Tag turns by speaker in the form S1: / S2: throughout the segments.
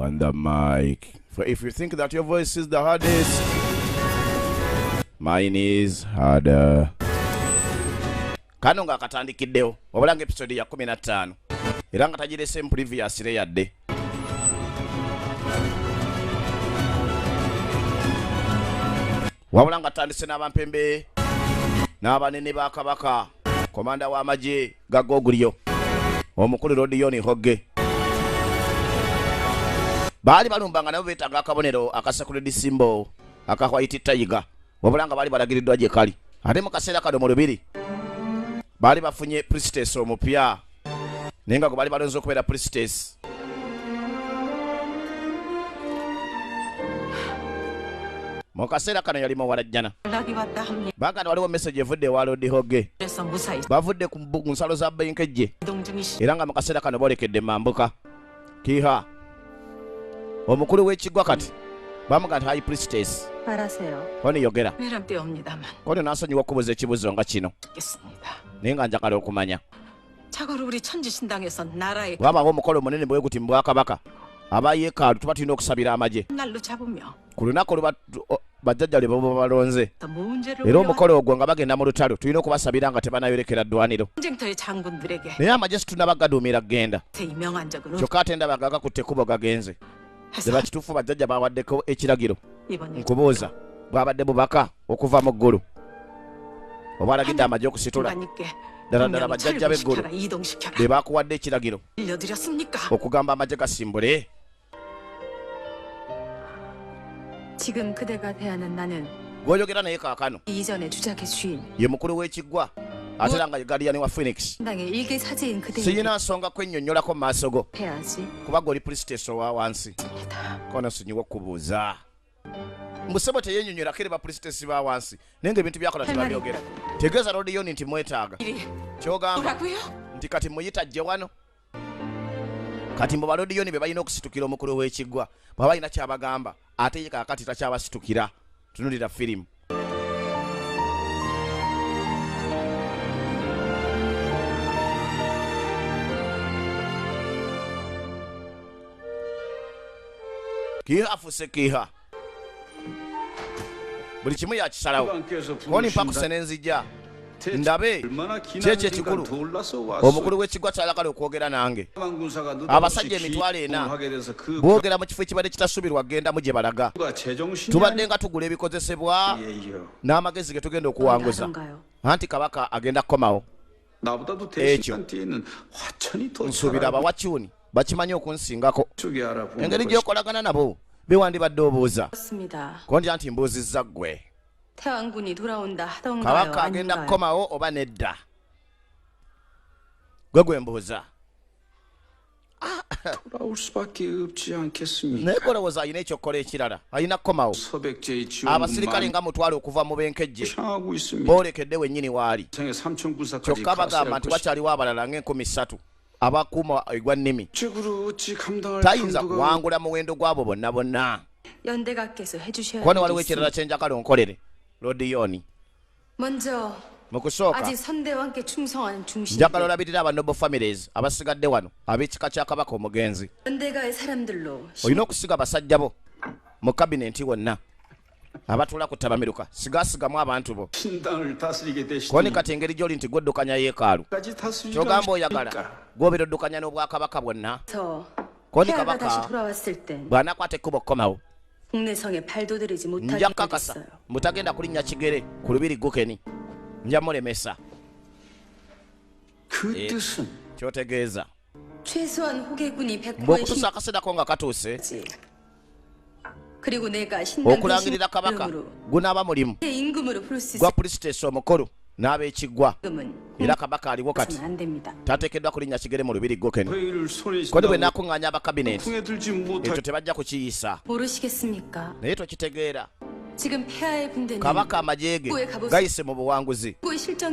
S1: on the mic. For if you think that your voice is the hardest, mine is harder. Kano nga katandikiddewo wabula nga episode ya 15 era nga tagirese mu previous re yadde. Wabula nga tandise n'abampembe n'abanene ba Kabaka, komanda w'amagye gagogulyo omukulu Lodiyoni Hogge baali balumbanga nabo beetaaga akabonero akasakuledi simbo aka White Tiger, wabula nga baali balagiriddwa gye kali. Ate mu kaseera kano mu lubiri baali bafunye priestess omupya naye nga gwe baali balonze okubeera priestess mu kaseera kano yali muwalajjana. Baganda waliwo message evudde ewa Lodi Hogge, bavudde ku nsalo za Benkejje era nga mu kaseera kano boolekedde mambuka. Kiha omukulu w'ekigwa kati bamuga nti high priestess koni yogera koni nasonyiwa okubuuza ekibuzo nga kino naye nga njagala okumanya wabawo omukolo munene bwe guti mu Bwakabaka aba yeekaalu tuba tulina okusabira amagye ku lunaku oluba bajjajja lwe baba balonze era omukolo ogwo nga bagenda mu lutalo tulina okubasabira nga tebanayorekera ddwaniro naye amagye situnabagaduumira genda kyokka ate ndaba gagakutte ekkubo gagenze leba kituufu bajjajja bawaddeko ekiragiro nkubuuza bwabadde bubaka okuva mu ggulu oba alagidde amagye okusitula ddala ddala bajjajja b'eggulu be bakuwadde ekiragiro okugamba amagye gasimbule. gw'oyogera naye kaakano ye mukulu w'ekiggwa ate era nga ye Guardian wa Phoenix. siyina nsonga kwennyonnyolako mu maaso go kuba gwe oli priestess owa wansi kono sonyiwa okubuuza mbusebo teyennyonnyolako eri ba priestess ba wansi naye nga ebintu byakola tebabyogera. tegeeza Lodiyoni nti mwetaaga kyogamba nti kati muyita jje wano kati mbu Balodiyoni be balina okusitukira omukulu w'ekiggwa bw'aba balina kyabagamba ate ye kaakati takyabasitukira. tunulira firimu. Kiha afuse kiha buli kimu yakisalawo koni mpakusene nzija ndabe kyekyo ekikulu omukulu w'ekiggwa kyalagala okwogera nange. abasajja emitwalo 4 boogera mu kifo ekibadde kitasuubirwa gendamu gye balaga. tubadde nga tugula ebikozesebwa n'amagezi ge tugenda okuwanguza anti Kabaka agenda kukomawo ekyo nsuubira abawakyuni bakimanyi okunsingako engeri gy'okolagana nabo bewandibadde obuuza kondya nti mbuuzizza ggwe Kabaka agenda kukomawo oba nedda gwe mbuuza. naye kolowooza alina ekyokukola ekirala alina kukomawo. abasirikale nga mutwale okuva mu Benkejje boolekedde wennyini waali kyokka bagamba nti wakyaliwo abalala nga3,000 abakuuma egwa nnimi tayinza kuwangula muwendo gwabo bonna bonna. kono waliwo ekirala kyenjagala onkolere Lodiyoni. mu kusooka njagala olabirira aba noble families abasigadde wano ab'ekika kya Kabaka omugenzi. olina okusiga basajja bo mu kabinenti wonna abatuula ku tabamiruka sigasigamu abantu bo. koni kati engeri gy'oli nti gweddukanya yeekaalu kyogamba oyagala gw'obeera oddukanya n'Obwakabaka bwonna. koni Kabaka bw'anakwata ekkubo okukomawo nja kukakasa mutagenda kulinnya kigere ku lubiri gukeni nja mulemesa. kyotegeeza mbw'okutuusa akaseera ko nga katuuse okulangirira Kabaka gunaaba mulimu gwa priestess omukulu n'ab'ekiggwa era Kabaka aliwo kati tateekeddwa kulinnya kigere mu lubiri gokeni. kodi bwe nakuŋŋaanya abakabineti ekyo tebajja kukiyisa naye tokitegeera Kabaka amagye ge gayise mu buwanguzi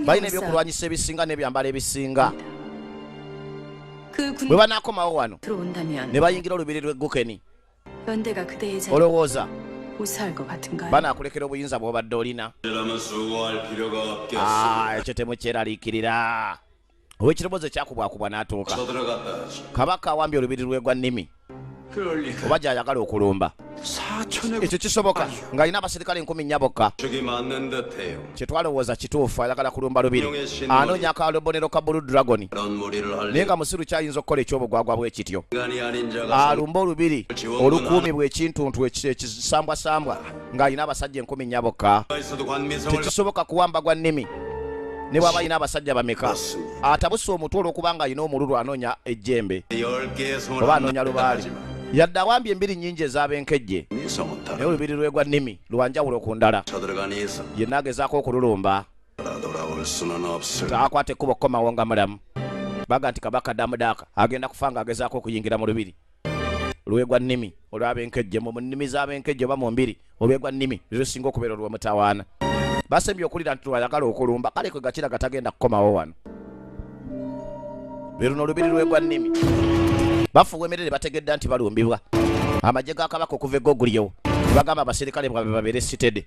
S1: balina ebyokulwanyisa ebisinga n'ebyambalo ebisinga. bwe banaakomawo wano ne bayingira olubiri lw'eggukeni olowooza banaakulekera obuyinza bw'obadde olina. ekyo temukyeraliikirira. ow'ekirowoozo kyakubwakubwa n'atuuka Kabaka awambye olubiri lw'egwa nnimi oba gy'ayagala okulumba. Ekyo kisoboka ng'alina abasirikale 1000 bokka. Kye twalowooza kituufu, ayagala kulumba lubiri. Anoonya akalobonero ka Blue Dragon. Naye nga musiru kyayinza okukola ekyobugwagwa bwe kityo. Alumba olubiri olukuumi bw'ekintuntu ekisambwasambwa ng'alina abasajja 1000 bokka. Tekisoboka kuwamba gwa nnimi. Ne bw'aba alina abasajja bameka. Atabusa omutwe olw'okubanga alina omululu anoonya ejjembe. Oba anoonya lubaali. Yadde awambye embiri nnyingi ez'abenkejje. Naye olubiri lwe gwa nnimi lwanjawulo ku ndala. Yenna agezaako okululumba. Taakwata ekkubo okkomawo nga mulamu. Baga nti Kabaka Damudaaka agenda kufa ng'agezaako okuyingira mu lubiri lwe gwa nnimi olw'abenkejje. Mu nnimi z'abenkejje oba mu mbiri olwe gwa nnimi lusinga okubeera olw'omutawaana. Basembye okulira nti lwayagala okulumba, kale kwe gakiraga tagenda kukomawo wano. Lwe luno olubiri lwe gwa nnimi. Bafuuwa emirere bategedda nti balumbibwa. Amagye ga Kabaka okuva e Gogulyo bagamba abasirikale bwabwe babeere sitede.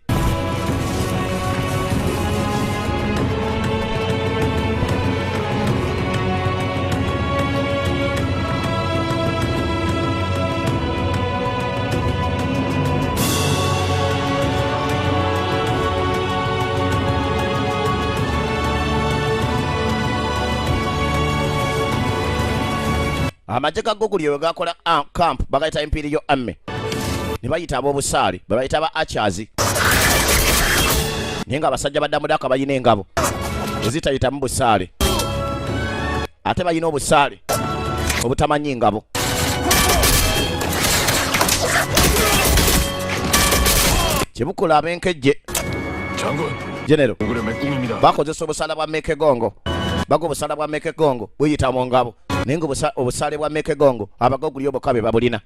S1: Amagye ga Gogulyo gakola camp bagayita Imperial Army. Ne bayita ab'obusaale babayita ba Archers. Naye nga abasajja ba Damudaaka balina engabo ezitayitamu busaale. Ate balina obusaale obutamanyi ngabo. Kyebukola abenkejje General bakozesa obusaale bwa Mekegongo. Bago obusaale bwa Mekegongo buyita mu ngabo. Naye nga obusaale bwa Mekegongo Abagogulyo bokka be babulina.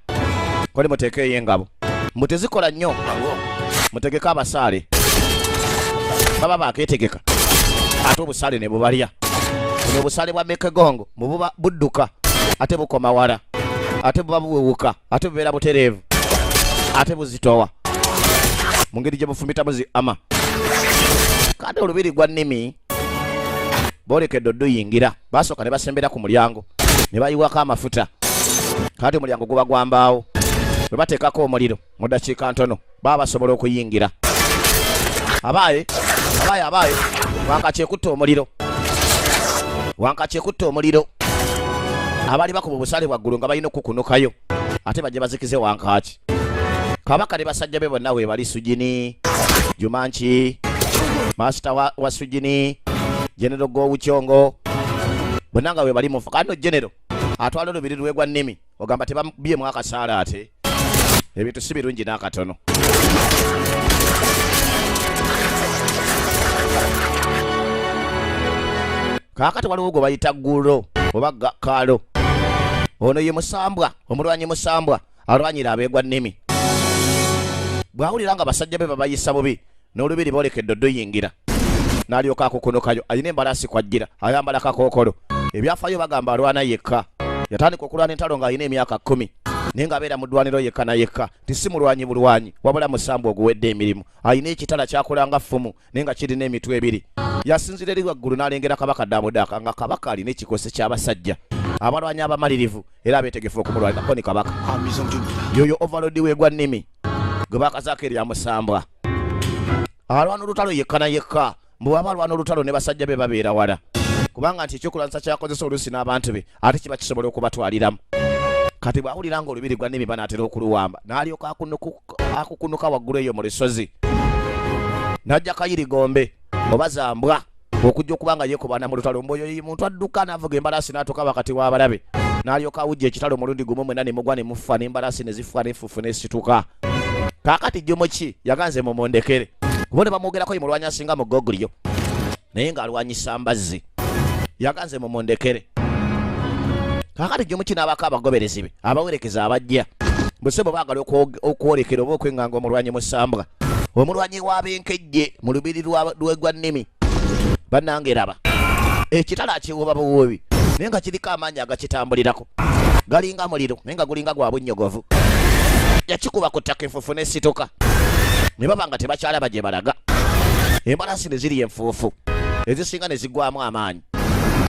S1: Kole muteekeyo engabo. Mutezikola nnyo. Mutegeka abasaale. Baba bakeetegeka. Ate obusaale ne bubalya. Buno obusaale bwa Mekegongo mububa budduka. Ate bukoma wala. Ate buba buwuka. Ate bubeera butereevu. Ate buzitowa. Mu ngeri gye bufumbita buzi ama. Kade olubiri gwa nnimi boolekedde odduyingira. Basooka ne basembera ku mulyango ne bayiwako amafuta. Kati omulyango guba gwambaawo. Bwe bateekako omuliro mu ddakiika ntono baba basobola okuyingira. Abaaye wankaci ekutta omuliro. Wankaci ekutta omuliro. Abaali bakuba obusaale bwaggulu nga balina okukunukayo ate bajje bazikize wankaci. Kabaka ne basajja be bonna we bali Sujini, Jumanchi, Master wa Sujini, General Gowukyongo. Bonna nga we bali mufa. Kano General atwala olubiri lwe gwa nnimi ogamba tebabyemu akasaala ate. Ebintu si birungi n'akatono. Kaakati waliwo gwe bayita Ggulo oba Kaalo. Ono ye Musambwa, omulwanyi Musambwa alwanyira abeegwa nnimi. Bw'awulira nga basajja be babayisa bubi n'olubiri boolekedde odduyingira. N'alyoka akukunukayo alina embalaasi kwajjira ayambala kakookolo. Ebyafaayo bagamba alwana yekka. Yatandika okulwana entalo ng'alina emyaka 10. Naye ng'abeera mu ddwaniro yekka na yekka. Tisi mulwanyi bulwanyi wabula Musambwa oguwedde emirimu. Alina ekitala kyakolanga ffumu naye nga kirina emitwe ebiri. Yasinzira eri waggulu n'alengera Kabaka Damudaaka nga Kabaka alina ekikosi ky'abasajja abalwanyi abamalirivu era abeetegefu okumulwanirako ne Kabaka. Yoyo Overlord weegwa nnimi gwe bakazaako erya Musambwa. Alwana olutalo yekka na yekka. Bwe aba alwana olutalo ne basajja be babeera wala. Kubanga nti ekyokulwanyisa kyakozesa oluusi n'abantu be ate kiba kisobola okubatwaliramu. Kati bw'awulira nga olubiri gwa nnimi banaatera okuluwamba n'alyoka akukunuka waggulu eyo mu lusozi. N'ajja Kayirigombe oba Zambwa okujja okuba nga yeekubana mu lutalo. Mboyo ye muntu adduka n'avuga embalaasi n'atuuka wakati w'abalabe. N'alyoka awujja ekitalo mulundi gumu mwena ne mugwa ne mufa n'embalaasi ne zifa n'effufu n'esituka. Kaakati Jomoki yaganze mumondekere. Kuba ne bamwogerako ye mulwanyi asinga mu Gogulyo naye ng'alwanyisa mbazzi. Yaganze mumondekere. Kaakati Jomoki n'abako abagoberezi be abawerekeza abajja. Bwe bo baagala okwolekera oba okwenganga omulwanyi Musambwa. Omulwanyi w'abenkejje mu lubiri lwegwa nnimi. Bannange raba. Ekitala akiwuba buwubi naye nga kiriko amaanyi agakitambulirako. Galinga muliro naye nga gulinga gwa bunnyogovu. Yakikuba ku ttaka enfuufu n'esituka. Ne baba nga tebakyalaba gye balaga. Embalaasi ne ziri enfuufu ezisinga ne ziggwamu amaanyi.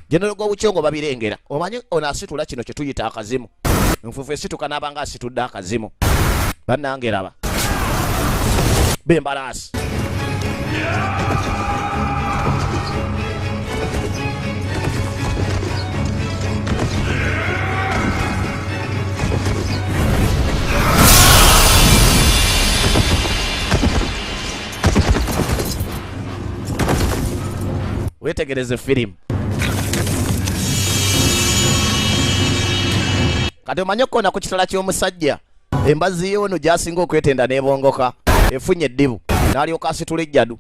S1: General Gowukyongo babirengera. Omanyi ono asitula kino kye tuyita akazimu. Nfuufu esituka n'abanga asitudde akazimu. Bannange raba. Bembalaasi. Wetegereze firimu. Kati omanye okkoona ku kitala ky'omusajja embazi y'ono gy'asinga okwetenda n'ebongoka efunye eddibu n'alyoka asitula ejjadu.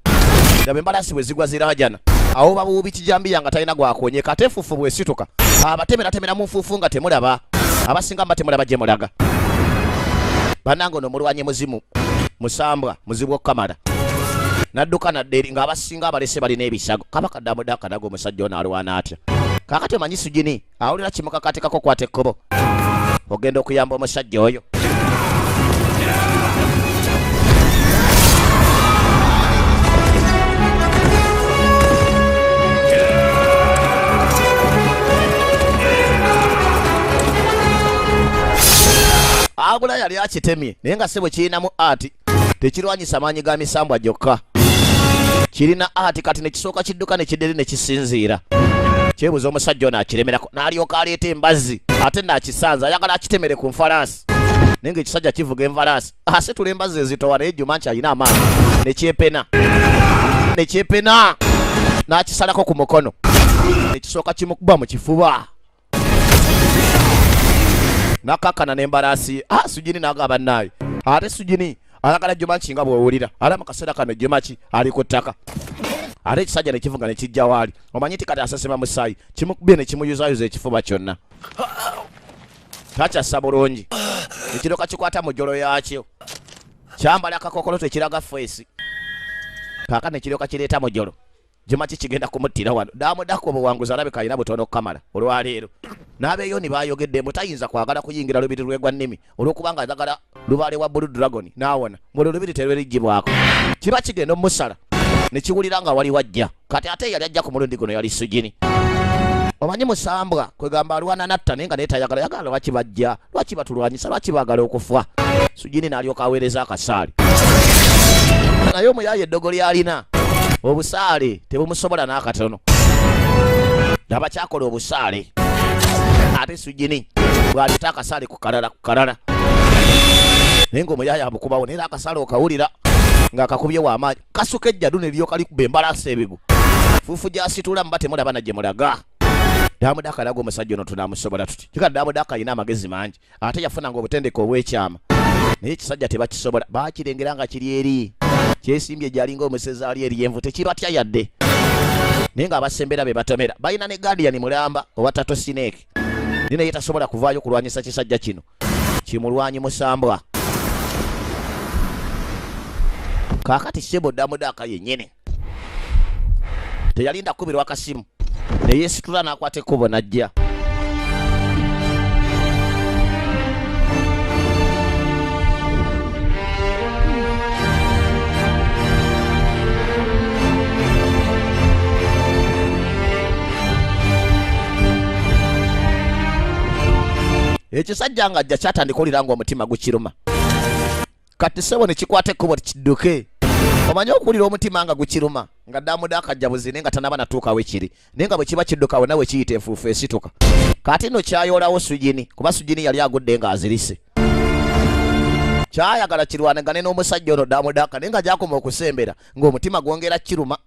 S1: Daba embalaasi bwe zigwa ziraajana awo babuubi kijambiya nga talina gwakonyeka ate enfuufu bw'esituka abatemeratemera mu nfuufu nga temulaba abasinga mbatemulaba gye mulaga. Bannange ono mulwanyi muzimu musambwa muzibu okukamala nadduka naddeeri ng'abasinga abalese balina ebisago kabaka ddamuda akanaga omusajja ono alwana atya. Kaakati omanyi Sugini awulira kimukakatekako kwata ekkobo ogenda okuyamba omusajja oyo. Agula yali akitemye naye nga ssebo kirinamu ati tekirwanyisa maanyi ga misambwa gyokka. Kirina ati kati ne kisooka kidduka ne kidderi ne kisinziira. Kyebuza omusajja ono akiremerako n'alyoka aleeta embazzi ate n'akisanza ayagala akitemere ku nfalaasi. Naye ng'ekisajja kivuga enfalaasi asitula embazzi ezitowa naye Juma nti alina amaanyi nekyepena n'akisalako ku mukono ne kisooka kimukuba mu kifuba. Nakakana n'embalaasi Sugini n'agamba bannaaye ate Sugini ayagala Juma nti nga bw'owulira alama kaseera kano Juma ki ali ku ttaka. Ate ekisajja ne kivuga ne kijja waali omanyi ti kati asasema musaayi kimukubye ne kimuyuzayuza ekifuba kyonna. Takyassa bulungi ekiroka kikwata mu jjolo yakyo kyambala akakokolo tekiraga feesi kaaka ne kiroka kireeta mu jjolo Juma kikigenda kumuttira wano daamudako obuwanguzi alabika alina butono okukamala olwaleero. N'abeeyoni baayogedde mbu tayinza kwagala kuyingira lubiri lwegwa nnimi olw'okubanga ayagala lubaale wa Blue Dragon n'awona mulwo lubiri terweriggyibwako kiba kigenda omusala ne kiwulira nga wali wajja kati ate yali ajja ku mulundi guno yali Sugini. Omanyi musambwa kwegamba alwana natta naye nga naye tayagala lwaki bajja lwaki batulwanyisa lwaki baagala okufa. Sugini n'alyoka aweereza akasaali naye omuyaaye eddogo lyalina obusaale tebumusobola n'akatono. Laba kyakola obusaale ate Sugini bw'aleeta akasaale ku kalala naye ng'omuyaaye amukubawo naye akasaale okawulira ng'akakubye w'amaanyi kasuka ejjadu ne lyoka likuba embalaasi ebigu fuufu gy'asitula muba temulaba na gye mulaga. Daamudaka alaga omusajja ono tunaamusobola tuti kika Daamudaka alina amagezi mangi ate yafunanga obutendeke obw'ekyama naye ekisajja tebakisobola baakirengera nga kiri eri kyesimbye gyalinga omusezi ali eryenvu tekibatya yadde naye ng'abasembera be batomera balina ne Guardian mulamba oba Tato Sineeke naye naye tasobola kuvaayo kulwanyisa kisajja kino kimulwanyi musambwa. Kaakati ssebo Daamudaka yennyini teyalinda kubirwa akasimu ne yeesitula n'akwata ekkubo n'ajja. Ekisajja nga ajja kyatandika olira ng'omutima gukiruma kati ssebo ne kikwata ekkubo kidduke. Omanyi okuwulira omutima nga gukiruma nga Daamudaka ajja buzi naye nga tanaba natuukawo ekiri naye nga bwe kiba kiddukawo nawe kiyita enfuufu esituka. Kati nno kyayoolawo Sugini kuba Sugini yali agudde ng'azirise. Kyayagala kirwanagane n'omusajja ono Daamudaka naye nga gyakoma okusembera ng'omutima gwongera kiruma.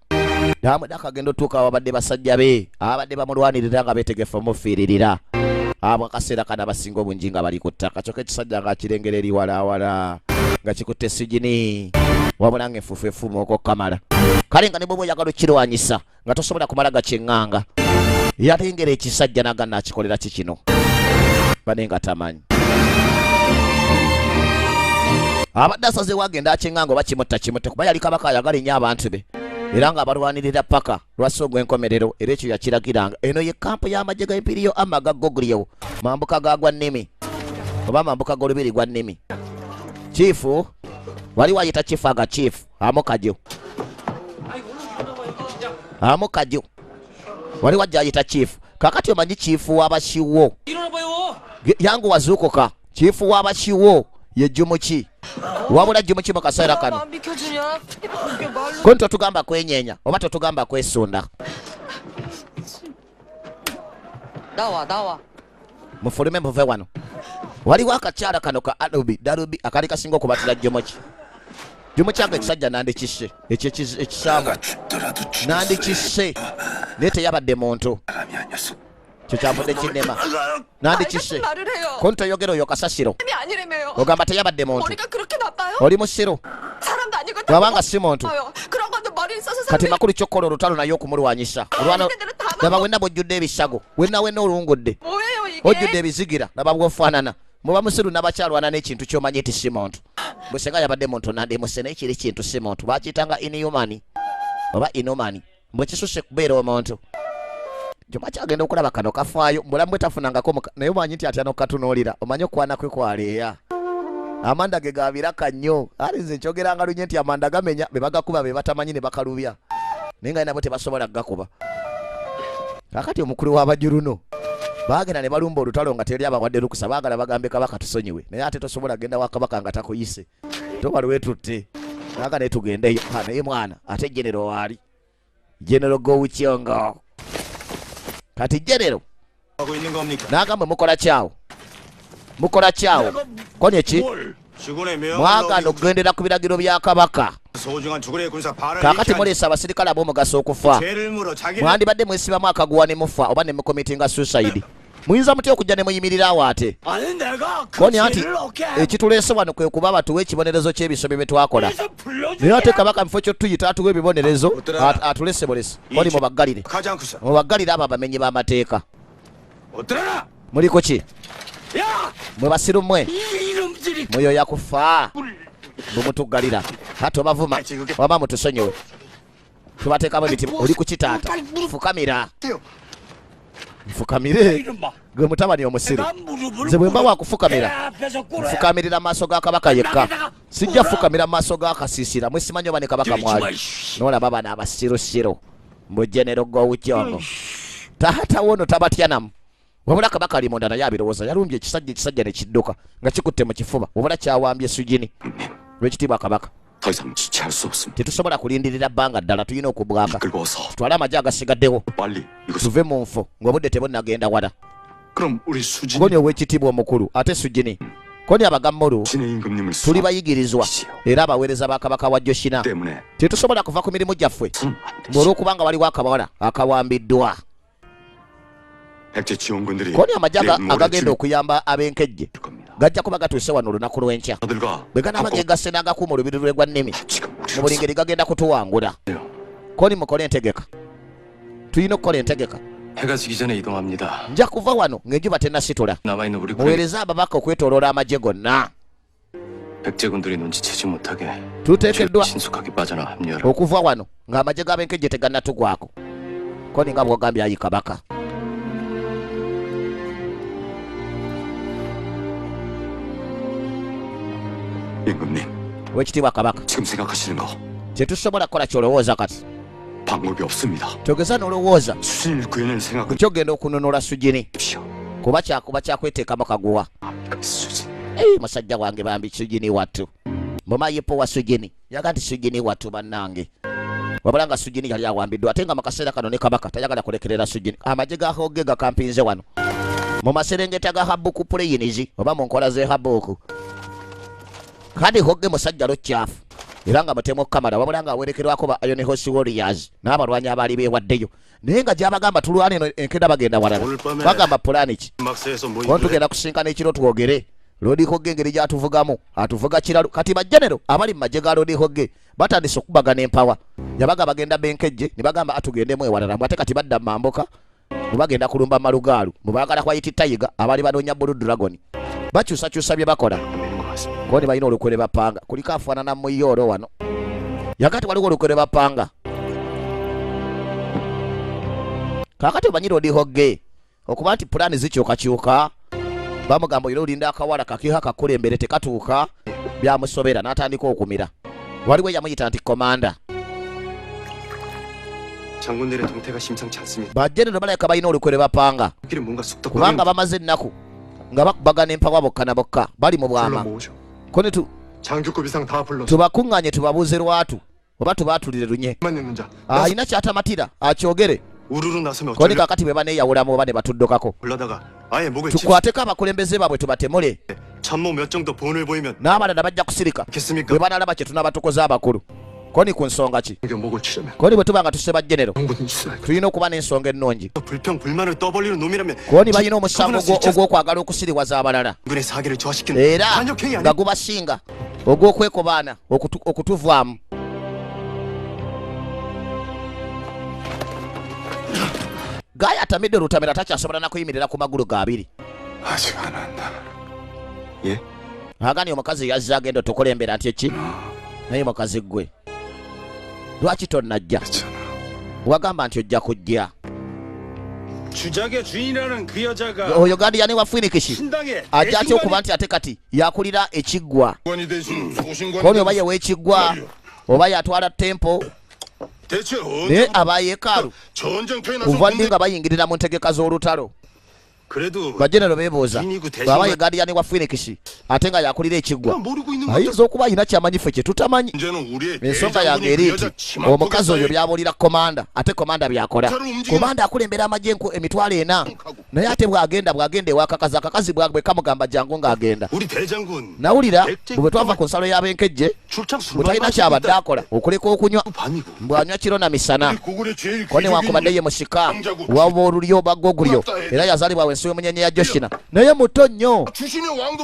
S1: Daamudaka agenda otuuka ababadde basajja be abadde bamulwanirira nga beetegefu omufiiririra abo akaseera kana abasinga obungi nga bali ku ttaka kyokka ekisajja nga kirengera eri walawala nga kikutte Sugini wabula ng'enfuufu efuuma okkamala. Kale nga ne bw'oba oyagala okirwanyisa nga tosobola kumala gakyeŋŋanga yalengera ekisajja naga naakikolera ki kino bane nga tamanyi. Abadde asazeewo agenda akyeŋŋanga oba kimutta kuba yali kabaka ayagala ennyo abantu be era ng'abalwanirira paka lwassa ogw'enkomerero era ekyo yakiragiranga. Eno ye kampu y'amagye ga Imperial Amaga Gogulyeo mambuka gagwa nnimi oba mambuka g'olubiri gwa nnimi. Chifu wali wayita chifu aga chifu amukajo wali wajja ayita chifu. Kakati omanyi chifu w'abashiwo yangu wazuukuka chifu w'abakiwo ye Jumuki wabula Jumuki mu kaseera kano ko totugamba kwenyeenya oba totugamba kwesunda mufulume muve wano waliwo akakyala kano ka dalubi akali kasinga okubatira Jumuki Jumuki ekisajja nandikisse ekisamba nandikisse naye teyabadde muntu kyo kyavudde kinema nandikisse ko ntoyogera oyo kasasiro ogamba teyabadde muntu oli musiro wabanga si muntu kati makulu kyokkola olutalo naye okumulwanyisa laba wenna bwojjudde ebisago wenna olungudde ojjudde ebizigira laba bwofaanana muba musiru n'abakyalwana n'ekintu ky'omanyi ti si muntu bwe senga yabadde muntu nandimuse naye kiri kintu si muntu bakiyitanga inhuman oba inhuman bwe kisuse kubeera omuntu Jumuki agenda okulaba kano kafaayo mbulamu bwe tafunangako naye omanyi nti atya n'okatunuulira omanyi okwana kwe kwaleeya amanda ge gabiraka nnyo ali nze nkyogeranga lunye nti amanda gamenya be bagakuba be batamanyi ne bakalubya naye nga nabo tebasobola gakuba kakati omukulu w'abajuluno baagenda ne balumba olutalo nga teri abawadde lukusa baagala bagambe kabaka tusonyiwe naye ate tosobola genda wa kabaka nga takuyise toba lwetutte naga naye tugendeyo naye mwana ate genero waali genero Gowukyongo kati genero nagamba mukola kyawo konyeki mwagana okugendera ku biragiro bya kabaka kakati muleesa abasirikale ab'omugaso okufa mwandibadde mwesibamu akaguwa ne mufa oba ne mukomitinga suicide muyinza mutya okujja ne muyimirira awo ate konya nti ekituleese wano kwe kuba batuwa ekibonerezo ky'ebisobe bye twakola naye ate kabaka mufo kyo tuyita atuwa ebibonerezo atulesebolese oli mubaggalire abo abamenyi b'amateeka muliko ki mwe basiru mmwe muyoya kufa bumutuggalira ate obavuma oba mutusonyiwe tubateekamu emitimu oli ku kitaata nfukamire gwe mutabani omusiru nze bwe mba wakufukamira nfukamirira amaaso ga kabaka yekka sijja fukamira amaaso ga kasiisira mwesimanyi oba ne kabaka mwali noolaba bano abasirusiru mu genero Gowukyongo taata wono tabatya namu wabula kabaka ali munda naye abirowooza yalumbye ekisajja ne kidduka nga kikutte mu kifuba wabula kyawambye sugini lwekitiibwa kabaka tetusobola kulindirira bbanga ddala tulina okubwaka tutwale amagye agasigaddewo tuve mu nfo ng'obudde tebunnagenda wala koni ow'ekitiibwa omukulu ate sugini koni abagammulu tuli bayigirizwa era abaweereza ba kabaka wa Joshina tetusobola kuva ku mirimu gyaffe olw'okubanga waliwo akabawala akawambiddwa koni amagye agagenda okuyamba ab'enkejje gajja kuba gatuuse wano olunaku lw'enkya bwe ganaaba gegasse n'agakuuma olubiri lwe gwa nnimi mu buli ngeri gagenda kutuwangula koni mukole entegeka tulina okukola entegeka nja kuva wano ng'enjuba tennasitula muweereze ababaka okwetooloola amagye gonna tuteekeddwa okuva wano ng'amagye g'ab'enkejje tegannatugwako koni nga bw'ogambye ayi kabaka wekitiibwa kabaka tetusobola kukola kyolowooza kati togeza nolowooza kukyogenda okunonola sugini kuba kyakweteekamu kaguwa musajja wange bambi sugini wattu mumayipo wa sugini yaga nti sugini wattu bannange wabula nga sugini yali awambiddwa ate nga mu kaseera kano ne kabaka tayagala kulekerera sugini amagye gahoge gakampinze wano mu maserengeta ga habuku puleyinizi oba mu nkola ze habuku kandi hogge musajja lukyafu era nga mutemu kamera wabula nga awerekerwako ba Iron Horse Warriors n'abalwanyi abaali beewaddeyo naye nga gyabagamba tulwane eno enkeda bagenda walala bagamba pulaani ki tugenda kusinkana ekiro twogere Lodi Hogge engeri gyatuvugamu atuvuga kiralu kati bajenero abali mu magye ga Lodi Hogge batandise okubagana empawa yabaga bagenda benkejje ne bagamba atugendemu ewalala ate kati badda mamboka mubagenda kulumba malugaalu mubagala kwa yiti tayiga abali banoonya Blue Dragon bakyusakyusa bye bakola koni balina olukwere bapanga kuliko afaanana mu yoro wano yakati waliwo olukwere bapanga kakati omanyi Lodi Hogge okuba nti pulaani zikyukakyuka bamugamba oyina olinda akawala kakiha kakulembere tekatuuka byamusobera n'atandika okumira waliwo yamuyita nti komanda bajenero balabika balina olukwere bapanga kubanga bamaze ennaku nga bakubagana empawa bokka na bokka bali mu bwama kone
S2: 장교급 이상 다 불러.
S1: tubakuŋŋaanye tubabuuze lwatu oba tubaatulire lunye alina kyatamatira akyogere koni kakati bwe baneeyawulamu oba ne batuddukako tukwateko abakulembeze baabwe tubatemule n'abalala bajja kusirika bwe banalaba kye tunaba tukoze abakulu koni ku nsonga ki koni bwe tuba nga tuseba genero tulina okuba n'ensonga ennungi koni balina omusango ogw'okwagala okusiriwaza abalala era nga gubasinga ogw'okwekobaana okutuvaamu gaya atamidde olutamira takyasobola nakuyimirira ku magulu gabiri agani omukazi yazze agenda otukulembera nti eki naye mukazi gwe lwaki tonnajja wagamba nti ojja kujja oyo gandiyani wa Phoenix ajja atya okuba nti ate kati yakulira ekiggwa koni oba yewa ekiggwa oba yatwala tempo naye abayekaalu kuva ddi nga bayingirira mu ntegeka z'olutalo bajenero beebuuza bw'aba ye gandiyani wa Phoenix ate nga yakulira ekiggwa ayinza okuba ayina kyamanyi ffe kye tutamanyi ensonga yange eri nti omukazi oyo byabuulira komanda ate komanda byakola komanda akulembera amagye emitwalo 4 naye ate bw'agenda ewakakazi akakazi bwe kamugamba jangu ng'agenda nawulira bwe twava ku nsalo y'abenkejje bwe talina kyabadde akola okuleka okunywa bw'anywa kiro na misana ko newankubadde ye musika waba olulyo obagga ogulyo era yazaalibwa wensi y'omunyenye ya Joshina naye muto nnyo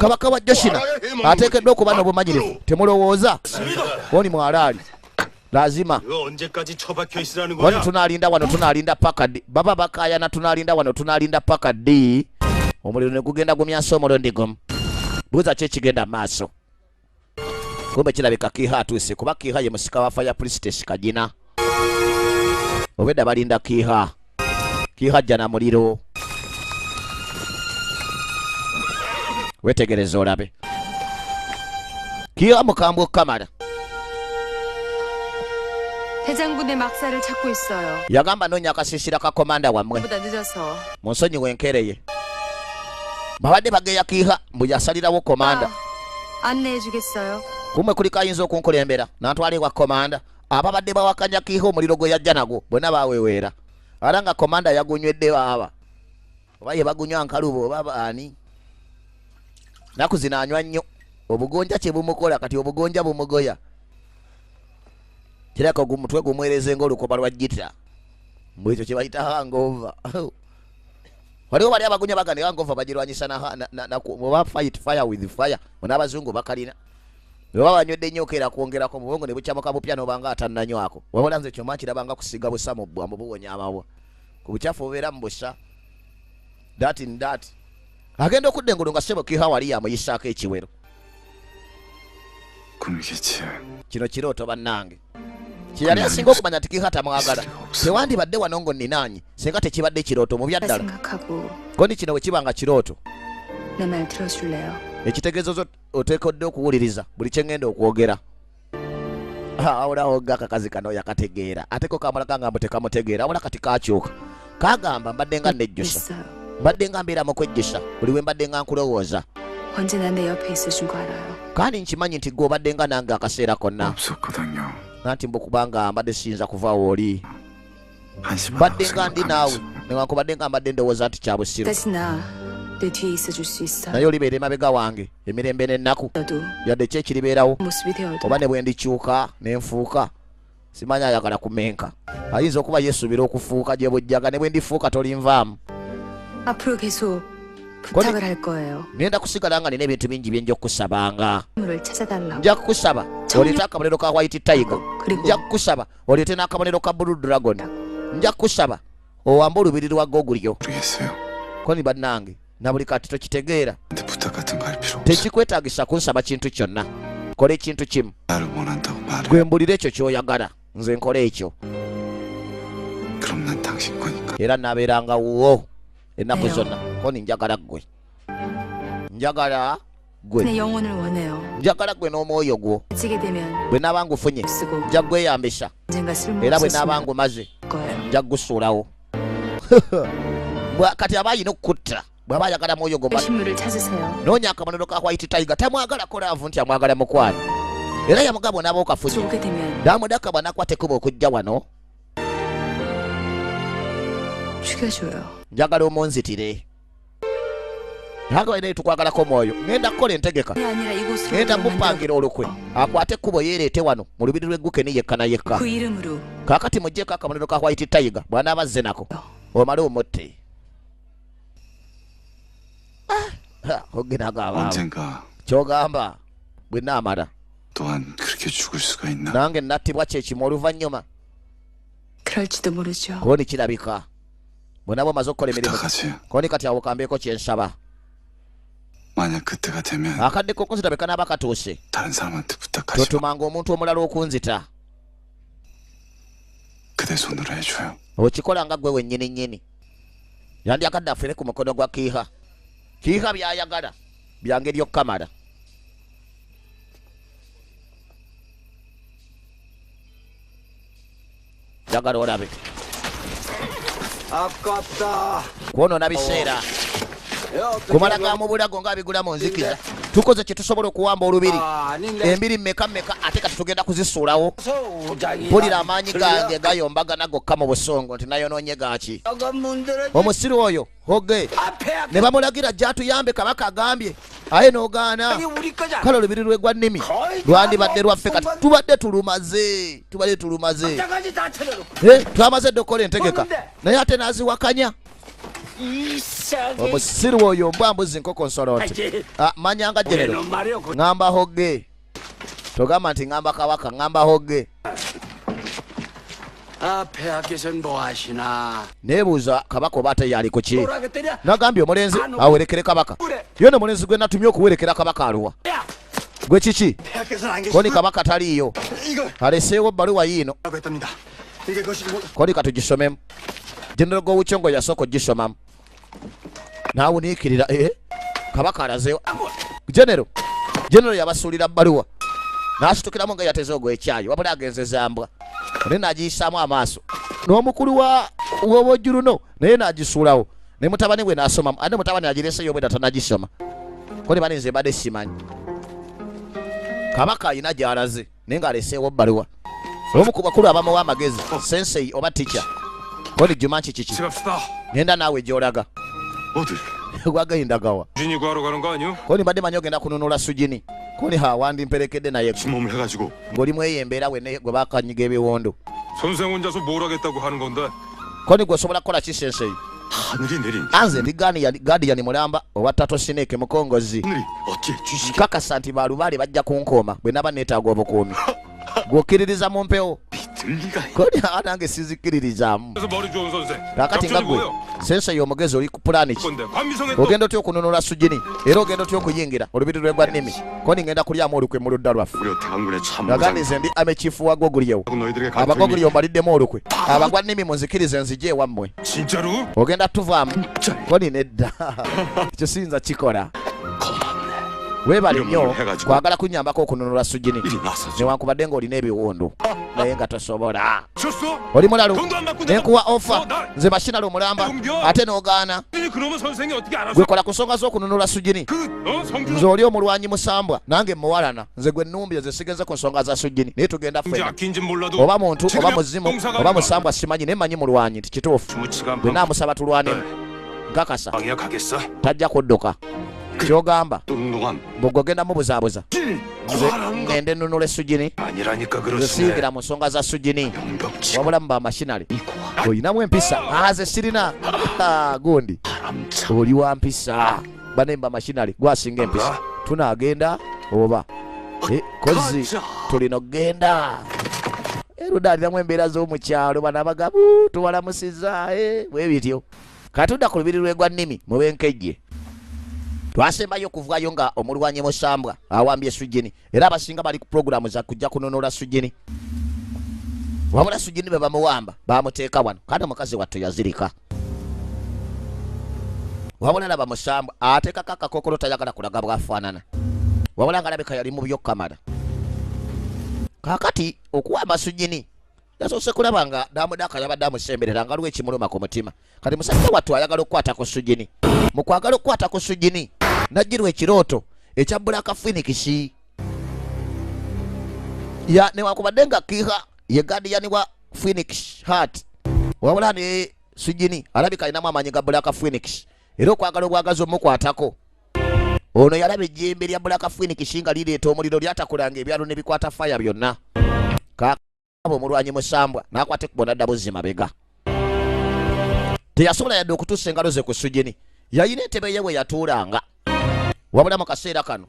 S1: kabaka wa Joshina ateekeddwa okuba n'obumanyirivu temulowooza koni mwalaali lazima wano tunalinda paka ddi baba bakayana tunalinda paka ddi omuliro ne gugenda gumyansa omulundi gumu buuza ki ekigenda maaso kumbe kirabika Kiha atuuse kuba Kiha ye musika wa Fire Priestess Kagina obedda balinda Kiha ajja na muliro wetegereza olabe Kiha mukambwe okamala
S3: 대장군의 막사를 찾고 있어요.
S1: yagamba noonya akasiisira ka komanda wammwe munsonyiwe enkereye babadde bageya Kiha mbu yasalirawo komanda
S3: 안내해주겠어요.
S1: kumwe kuliko ayinza okunkulembera nantwala ewa komanda ababadde bawakanya Kiha omuliro gwe yajja nagwo bonna baweweera era nga komanda yagunywedde baaba oba ye bagunywa nkalubo oba baani naku zino anywa nnyo obugonja kye bumukola kati obugonja bumugoya kiraka ogumutwe gumwereze ng'olukoba lwa gita mbwe ekyo kye bayita hangover waliwo bali abagunya bagane hangover bagirwanyisa oba fight fire with fire n'abazungu bakalina oba banywedde nnyo okeera kwongerako mu bwongo ne bukyamuka bupya n'obanga atannanywako wabula nze kyoma kirabanga kusiga busa mu bbwambu buwonya amabwa ku bukyafu obeera mu busa that in that agenda okudda engulu nga ssebo Kiha wali yamuyisaako ekiwero kino kirooto bannange kyeyali asinga okumanya nti Kiha tamwagala tewandibadde wano ng'onninaanyi singa tekibadde kirooto mu byaddala koni kino bwe kiba nga kirooto ekitegeezo oteekodde okuwuliriza buli kye ngenda okwogera awulawo ga akakazi kano yakategeera ate ko kamulaka nga mbu tekamutegeera awula kati kakyuka kagamba mbadde nga nnejjusa mbadde nga mbeera mu kwejjusa buli we mbadde nga nkulowooza kandi nkimanyi nti gwe obadde nga nange akaseera konna nanti mbu kubanga mbadde siyinza kuvaawo oli mbadde nga ndi naawe newankubadde nga mbadde ndowooza nti kyabusiru naye olibeera emabega wange emirembe n'ennaku yadde ki ekiribeerawo oba ne bwe ndikyuka nenfuuka simanyi ayagala kumenka ayinza okuba yesuubira okufuuka gye bujjaga ne bwe ndifuuka tolinvaamu ngenda kusigala nga nina ebintu bingi byenja okukusabanga nja kukusaba oleete akabonero ka White Tiger nja kukusaba oleete n'akabonero ka Blue Dragon nja kukusaba owamba olubiri lwa gogulyo koni bannange na buli kati tokitegeera tekikwetaagisa kunsaba kintu kyonna kola ekintu kimu gwe mbulira ekyo ky'oyagala nze nkola ekyo era naabeeranga wuwo ennaku zonna koni njagala gwe njagala gwe n'omwoyo gwo bwe naaba ngufunye nja gweyambisa era bwe naaba ngumaze nja gusuulawo kati aba ayina okukutta bwaba ayagala mwoyo gomba
S3: 신물을 찾으세요.
S1: noonya akamonero ka white tiger tamwagala kolaavu nti amwagala mukwano era yamugabo nabo okafunye
S3: 오게 되면
S1: damudaka bwanakwate kuba okujja wano
S3: 죽여줘요.
S1: njagala omunzitire nagawene tukwagalako mwoyo ngenda kukola entegeka
S3: 그게 아니라 이곳으로
S1: ngenda
S3: 만들어
S1: mupangira olukwe akwate ekkubo yeereete wano mu lubiri lw'eggukeni yekka na yekka
S3: 그 이름으로
S1: kaakati mugjeeko akamonero ka white tiger bw'anaaba azze nako omale omutte ogenagaba
S4: 언젠가
S1: kyogamba bwe naamala
S4: 또한 그렇게 죽을 수가 있나?
S1: nange nattibwa kyekimu oluvannyuma
S3: 그럴지도 모르죠.
S1: koni kirabika bwenaba omaze okukola emirimu
S4: 부탁하지.
S1: koni kati awo kambeeko kyensaba
S4: 만약 그때가 되면
S1: akadde kokunzita bwe kanaaba katuuse
S4: 다른 사람한테 부탁하지 마.
S1: totumanga omuntu omulala okunzita
S4: 그대 손으로 해줘요.
S1: okikolanga gwe wennyini nnyini yandyagadde afere ku mukono gwa kiiha kiiha byayagala byangeri okkamala jagala olabe
S5: 아깝다.
S1: kwonoona biseera kumala ga mu bulago ng'abigula mu nzikiza tukoze kye tusobola okuwamba olubiri embiri mmeka ate kati tugenda kuzisuulawo mpulira amaanyi gange gayombagana gokka mu busongo nti nayonoonye gaki omusiru oyo hoge ne bamulagira jja atuyambe kabaka agambye aye n'ogaana kale olubiri lwegwa nnimi lwandibadde lwaffe kati tubadde tulumaze twamaze dde okukola entegeka naye ate n'aziwakanya omusiru oyo mbwambuzi nkoko nsolo nti manyanga genero ŋŋamba hoge togamba nti ŋŋamba kabaka ŋŋamba hoge neebuuza kabaka oba ate yali ku ki nagambye omulenzi awerekere kabaka yona omulenzi gwe natumye okuwerekera kabaka aluwa gwe kiki koni kabaka taliiyo aleseewo bbaluwa yiino koni katugisomemu genero g'owukyongo yasooka ogisomamu naawuniikirira kabaka alazeewo genero yabasuulira bbaluwa n'asitukiramu nga yateze ogw'ekyayi wabula agenzeza mbwa naye n'agiyisaamu amaaso n'omukulu w'obwojjulu no naye n'agisuulawo ne mutabani we n'asomamu ate mutabani agireseyo bweda tanagisoma koni bani nze mbadde simanyi kabaka ayina gy'alaze naye ng'aleseewo bbaluwa omu ku bakulu abamuwa amagezi sensei oba tica koni jumanki kiki ngenda naawe gy'olaga
S4: 어딜?
S1: gwagayindagawa
S4: 주진이 구하러 가는 거 아니요?
S1: koni mbadde manyi ogenda kununula sujini koni wandimperekedde naye
S4: 숨몸을 해가지고
S1: ng'olimu eyo embeera gwe bakanyiga ebiwondo
S4: 선생 혼자서 뭘 하겠다고 하는 건데
S1: koni gwe osobola kukola ki sensei
S4: 하늘이 내린
S1: anze ndi gadiyani mulamba owa tato sineke mukongozi
S4: 하늘이 어찌 주시게
S1: nkakasa nti balubaale bajja kunkooma bwe naba neetaaga obukuumi gw'okkiririza mu mpewo
S4: 들리가
S1: koni nange sizikiririzaamu
S4: 그래서 머리 좋은 선생
S1: kakati nga gwe sensei omugezi oli ku pulaani ki
S4: 건데 관미성에 또
S1: ogenda otya okununula sujini era ogenda otya okuyingira olubiri lwegwa nnimi koni ngenda kulyamu olukwe mu ludda lwaffe
S4: 우리 대한군의 참모장
S1: nagandize ndi amekifu wa gogulyewo
S4: 너희들에게
S1: abagogulyewo mbaliddemu olukwe abagwa nnimi munzikirize nzije ewammwe
S4: 진짜로?
S1: ogenda tuvaamu koni nedda ekyo siyinza kikola weebale nnyo kwagala kunyambako okununula sujini
S4: 일이 나서죠
S1: newankubadde ng'olina ebiwundu naye nga tosobola
S4: 줬어?
S1: oli mulalu
S4: 돈도 안 받고
S1: nenkuwa ofa
S4: 나
S1: nze mashinalo omulamba ate n'ogaana
S4: 그러면 선생이 어떻게 알아서
S1: gwekola ku nsonga z'okununula sujini
S4: 성주
S1: nze oli omulwanyi musambwa nange muwalana nze gwe numbye nze sigenze ku nsonga za sujini naye tugenda
S4: 이제
S1: ffena
S4: 아낀진 몰라도
S1: oba muntu oba muzimu oba musambwa simanyi naye manyi mulwanyi ti kituufu
S4: 주무치가
S1: bwe naamusaba tulwanemu nkakasa
S4: 방해하겠어?
S1: tajja kudduka kyogamba
S4: 뚱뚱한
S1: bwegwe ogenda mubuzaabuza nze ngende nunula esujini
S4: 아니라니까
S1: nze
S4: 그렇지
S1: siyingira mu nsonga za sujini
S4: 영벽지
S1: wabulamu ba mashinale oyinamu empisa ze sirina gundi oli wa mpisa banemba mashinale gwasinga empisa tunagenda oba kozi tulina okgenda erudaaliramu embeera z'omukyalo banabagabu tuwalamusiza bwe bityo katudda ku lubiri lwegwa nnimi mubenkejje twasembayo okuvaayo nga omulwanyi musambwa awambye sujini era abasinga bali ku pulogulamu za kujja kununula sujini wabula sujini be bamuwamba bamuteeka wano kandi omukazi wattu yazirika wabula laba musambwa ateekako akakokolo tayagala kulaga bwafaanana wabula nga alabika yali mu byokkamala kakati okuwamba sujini Yasoose kulaba nga Damudaka yabadde amusemberera nga aliwo ekimuluma ku mutima. Kati musajja wattu ayagala okukwata ku Sujini. Mu kwagala okukwata ku Sujini n'ajjirwa ekirooto ekya Black Phoenix. Ya newakubadde nga Kiha ye guardian wa Phoenix Heart. Wabula ne Sujini alabika alinamu amaanyi ga Black Phoenix. Era okwagala obwagazi omukwatako. Ono yalaba ejjembe lya Black Phoenix nga lireeta omuliro lyatakulanga ebyalo ne bikwata fire byonna. Abo mulwanyi musambwa n'akwate kubona ddabuzi mabega. Teyasobola yadde okutuusa engalo ze ku Sujini. Yayina entebe ye we yatuulanga. Wabula mu kaseera kano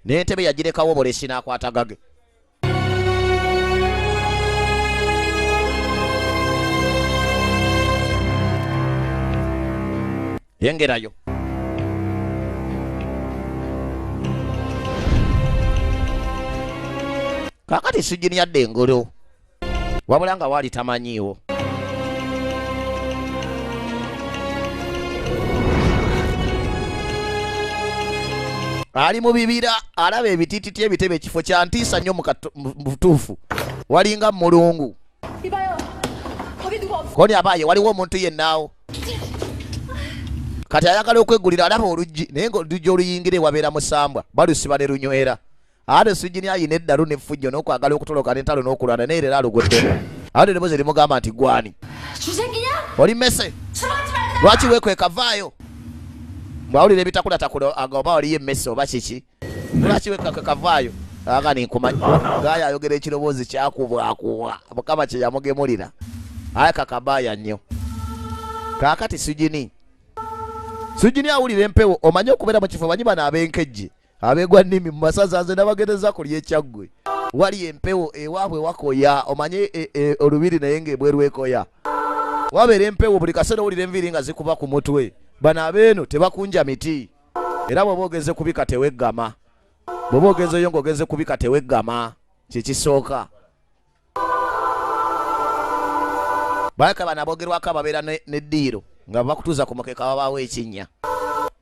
S1: n'entebe yagirekawo Bolesi n'akwata gage. Yengerayo. Kakati Sujini yadde engolo. Wabula nga waali tamanyiiwo. Ali mu bibira alaba ebitititi ebitebe ekifo kya ntiisa nnyo mu butuufu. Walinga mulungu. Koni abaaye waliwo omuntu yennaawo. Kati ayagala okwegulira alaba oluggi naye ng'oluggi oluyingire wabeera musambwa balusiba ne lunywera. Ate Sujini ayina eddalu n'effujjo n'okwagala okutoloka n'entalo n'okulwana naye leero alugoddemu. Ate eddoboozi limugamba nti gwani. Oli mmese? Lwaki weekweka vaayo? Bwawulira ebitakulatakulo oba waliyo emmese oba kiki? Lwaki weekweka vaayo? Aga ninkumanyi. Gaaya ayogera ekirowoozi kyakubwakuba. Mukama kye yamugemulira. Aye kakabaaya nnyo. Kaakati Sujini awulira empewo omanyi okubeera mu kifo banyi bano ab'enkejje. Abegwa nnimi mu masaza nze nabagereza kulya ekyaggwe. Wali empewo ewaabwe wakoya omanye olubiri naye ng'ebweru ekoya. Wabeera empewo buli kaseera owulira enviiri nga zikuba ku mutwe. Bano abeeno tebakunja miti. Era bw'oba ogenze kubika teweggama. Bw'oba ogenzeyo ng'ogenze kubika teweggama. Kikisooka. Bayaka bano aboogerwako ababeera n'eddiiro nga bakutuuza ku mukeeka wabaawo ekinnya.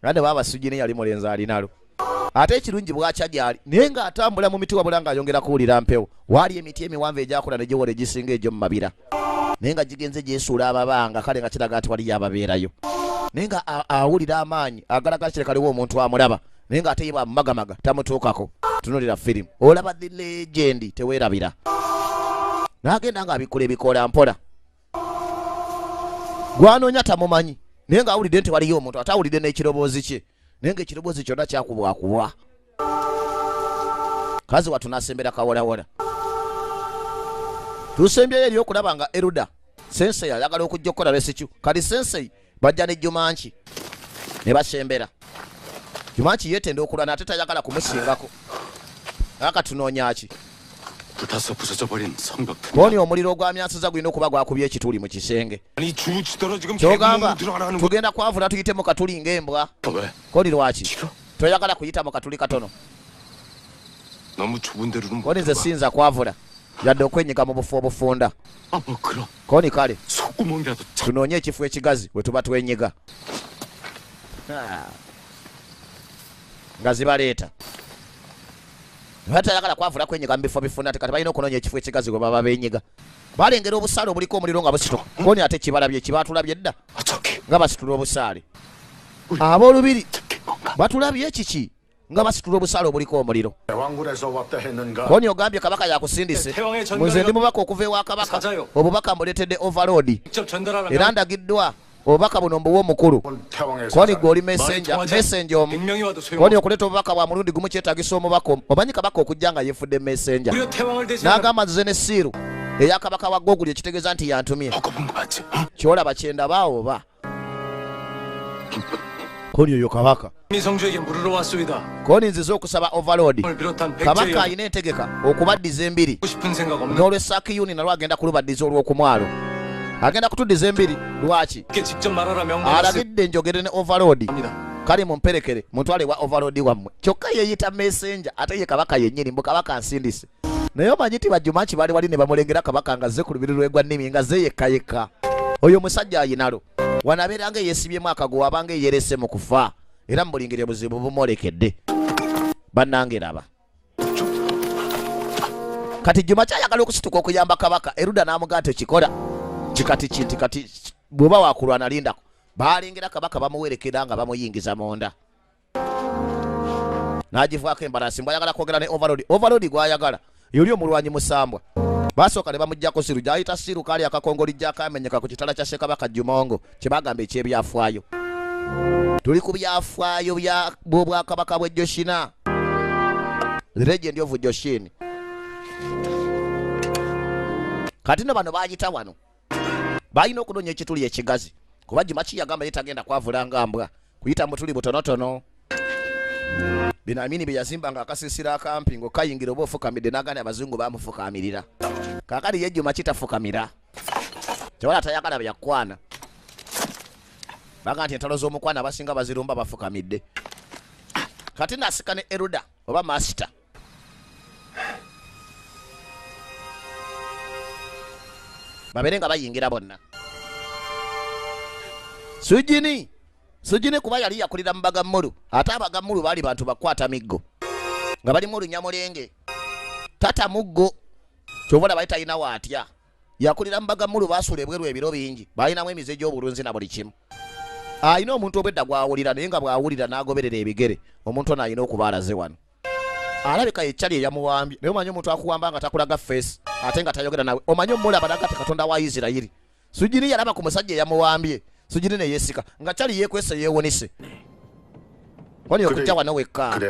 S1: Ate baba Sujini yali mulenzi alinalo. Ate ekirungi bwakya gyali naye ng'atambula mu miti wabula ng'ayongera kuwulira mpewo. Waali emiti emiwanvu egyakula ne giwola egisinga egyo mu mabira. Naye nga gigenze gyesuula amabanga kale nga kiraga nti waliyo ababeerayo. Naye nga awulira amaanyi agalaga kireka liwo omuntu amulaba. Naye ng'ate ye bwamumagamaga tamutuukako. Tunuulira firimu. Olaba The Legend teweerabira. N'agenda ng'abikula ebikoola mpola. Gwanoonya tamumanyi. Naye ng'awulidde nti waliyo omuntu ate awulidde n'ekiroboozi kye. Naye ng'ekiroboozi kyonna kyakubwakubwa. Kazi wattu n'asembera kawolawola. Tusembyeyo eri okulaba nga Eruda Sensei ayagala okujja okukola rescue. Kati Sensei bajja ne Jumanchi ne basembera. Jumanchi yeetenda okulwana ate tayagala kumusingako. Akatunoonya ki? Koni omuliro ogwamyansiza gulina okuba gwakubye ekituli mu kisenge. Kyogamba tugenda kwavula tuyite mu katuli ng'embwa. Koni lwaki? Toyagala kuyita mu katuli katono. Koni nze siyinza kwavula yadde okwenyiga mu bufu obufunda. Koni kale tunoonye ekifo ekigazi we tuba twenyiga. Nga zibaleeta. Batayagala kwavula kwenyiga mu bifo bifunda kati balina okunoonya ekifo ekigazi gwe baba benyiga. Balengera obusaale obuliko omuliro nga busituka. Koni ate kibalabye kibatulabye dda nga basitula obusaale. Ab'olubiri batulabye kiki nga basitula obusaale obuliko omuliro. Koni ogambye kabaka yakusindise. Muze ndi mubaka okuva ewa kabaka. Obubaka mbuleetedde overload. Era ndagiddwa obubaka buno mbuwa omukulu. Koni gw'oli messenger omu. Koni okuleeta obubaka bwa mulundi gumu kyetaagisa omubaka omu. Omanyi kabaka okujja nga yeefudde messenger. N'agamba nzize ne siiru eya kabaka wa Google ekitegeeza nti yantumye. Kyolaba kyenda baawo oba. Koni oyo kabaka. Koni nzize okusaba overload. Kabaka alina entegeka okubaddiza embiri. N'olw'essaakiyuni nalwo agenda kulubaddiza olw'okumwalo. Agenda kutuddiza embiri lwaki? Alagidde enjogere ne overload. Kale mumperekere mutwale wa overload wammwe. Kyokka yeeyita messenger ate ye kabaka yennyini mbu kabaka nsindise. Naye omanyi ti Bajumanchi baali wali ne bamulengera kabaka nga azze ku lubiri lw'egwa nnimi nga ze yekkayekka. Oyo musajja ayinalo. Wanabeeranga yeesibyemu akago wabanga eyerese mu kufa. Era mu bulingirire buzibu bumwolekedde. Bannange raba. kati Juma kyayagala okusituka okuyamba kabaka Eruda n'amugamba kikola kikati kinti kati bw'oba waakulwana lindako baalengera kabaka bamuwerekera nga bamuyingiza munda n'agivaako embalasi mbwayagala kwogera ne Overlord gwayagala yoli omulwanyi musambwa basooka ne bamuggyako Siru gyayita Siru kaali akakongoli gyakamenyeka ku kitala kya Ssekabaka Jumongo kye bagamba ekyebyafaayo tuli ku byafaayo bw'obwakabaka bwe Joshina The Legend of Joshin kati no bano baagita wano balina okunoonya ekituli ekigazi kuba Juma kiyagamba ye tagenda kwavula nga mbwa kuyita mutuli butonotono Binamini bye yazimba nga akasisira akampi ngo kayingira oba ofukamidde n'agana abazungu bamufukamirira kakali ye Juma kitafukamira kyewala tayagala byakwana baga nti entalo z'omukwana abasinga bazirumba bafukamidde kati nasika ne Eruda oba master babere nga bayingira bonna Sujini kuba yali yakulira mu Bagammulu ate Abagammulu baali bantu bakwata miggo nga bali mu Lunyamulenge tata muggo kyobola bayita ina waatya yakulira mu Bagammulu baasula ebweru ebiro bingi balinamu emize gy'obulunzi na buli kimu ayina omuntu obwedda gwawulira naye nga bwawulira n'agoberera ebigere omuntu ono ayina okuba alaze wano alabika yekyali eyamuwambye naye omanyi omuntu akuwamba nga takulaga face ate nga tayogera nawe omanyi omulaba nagati Katonda wa Isirayiri Sujini yalaba ku musajja eyamuwambye Sujini ne yesika nga kyali yekwese yeewonise wali okujja wano wekka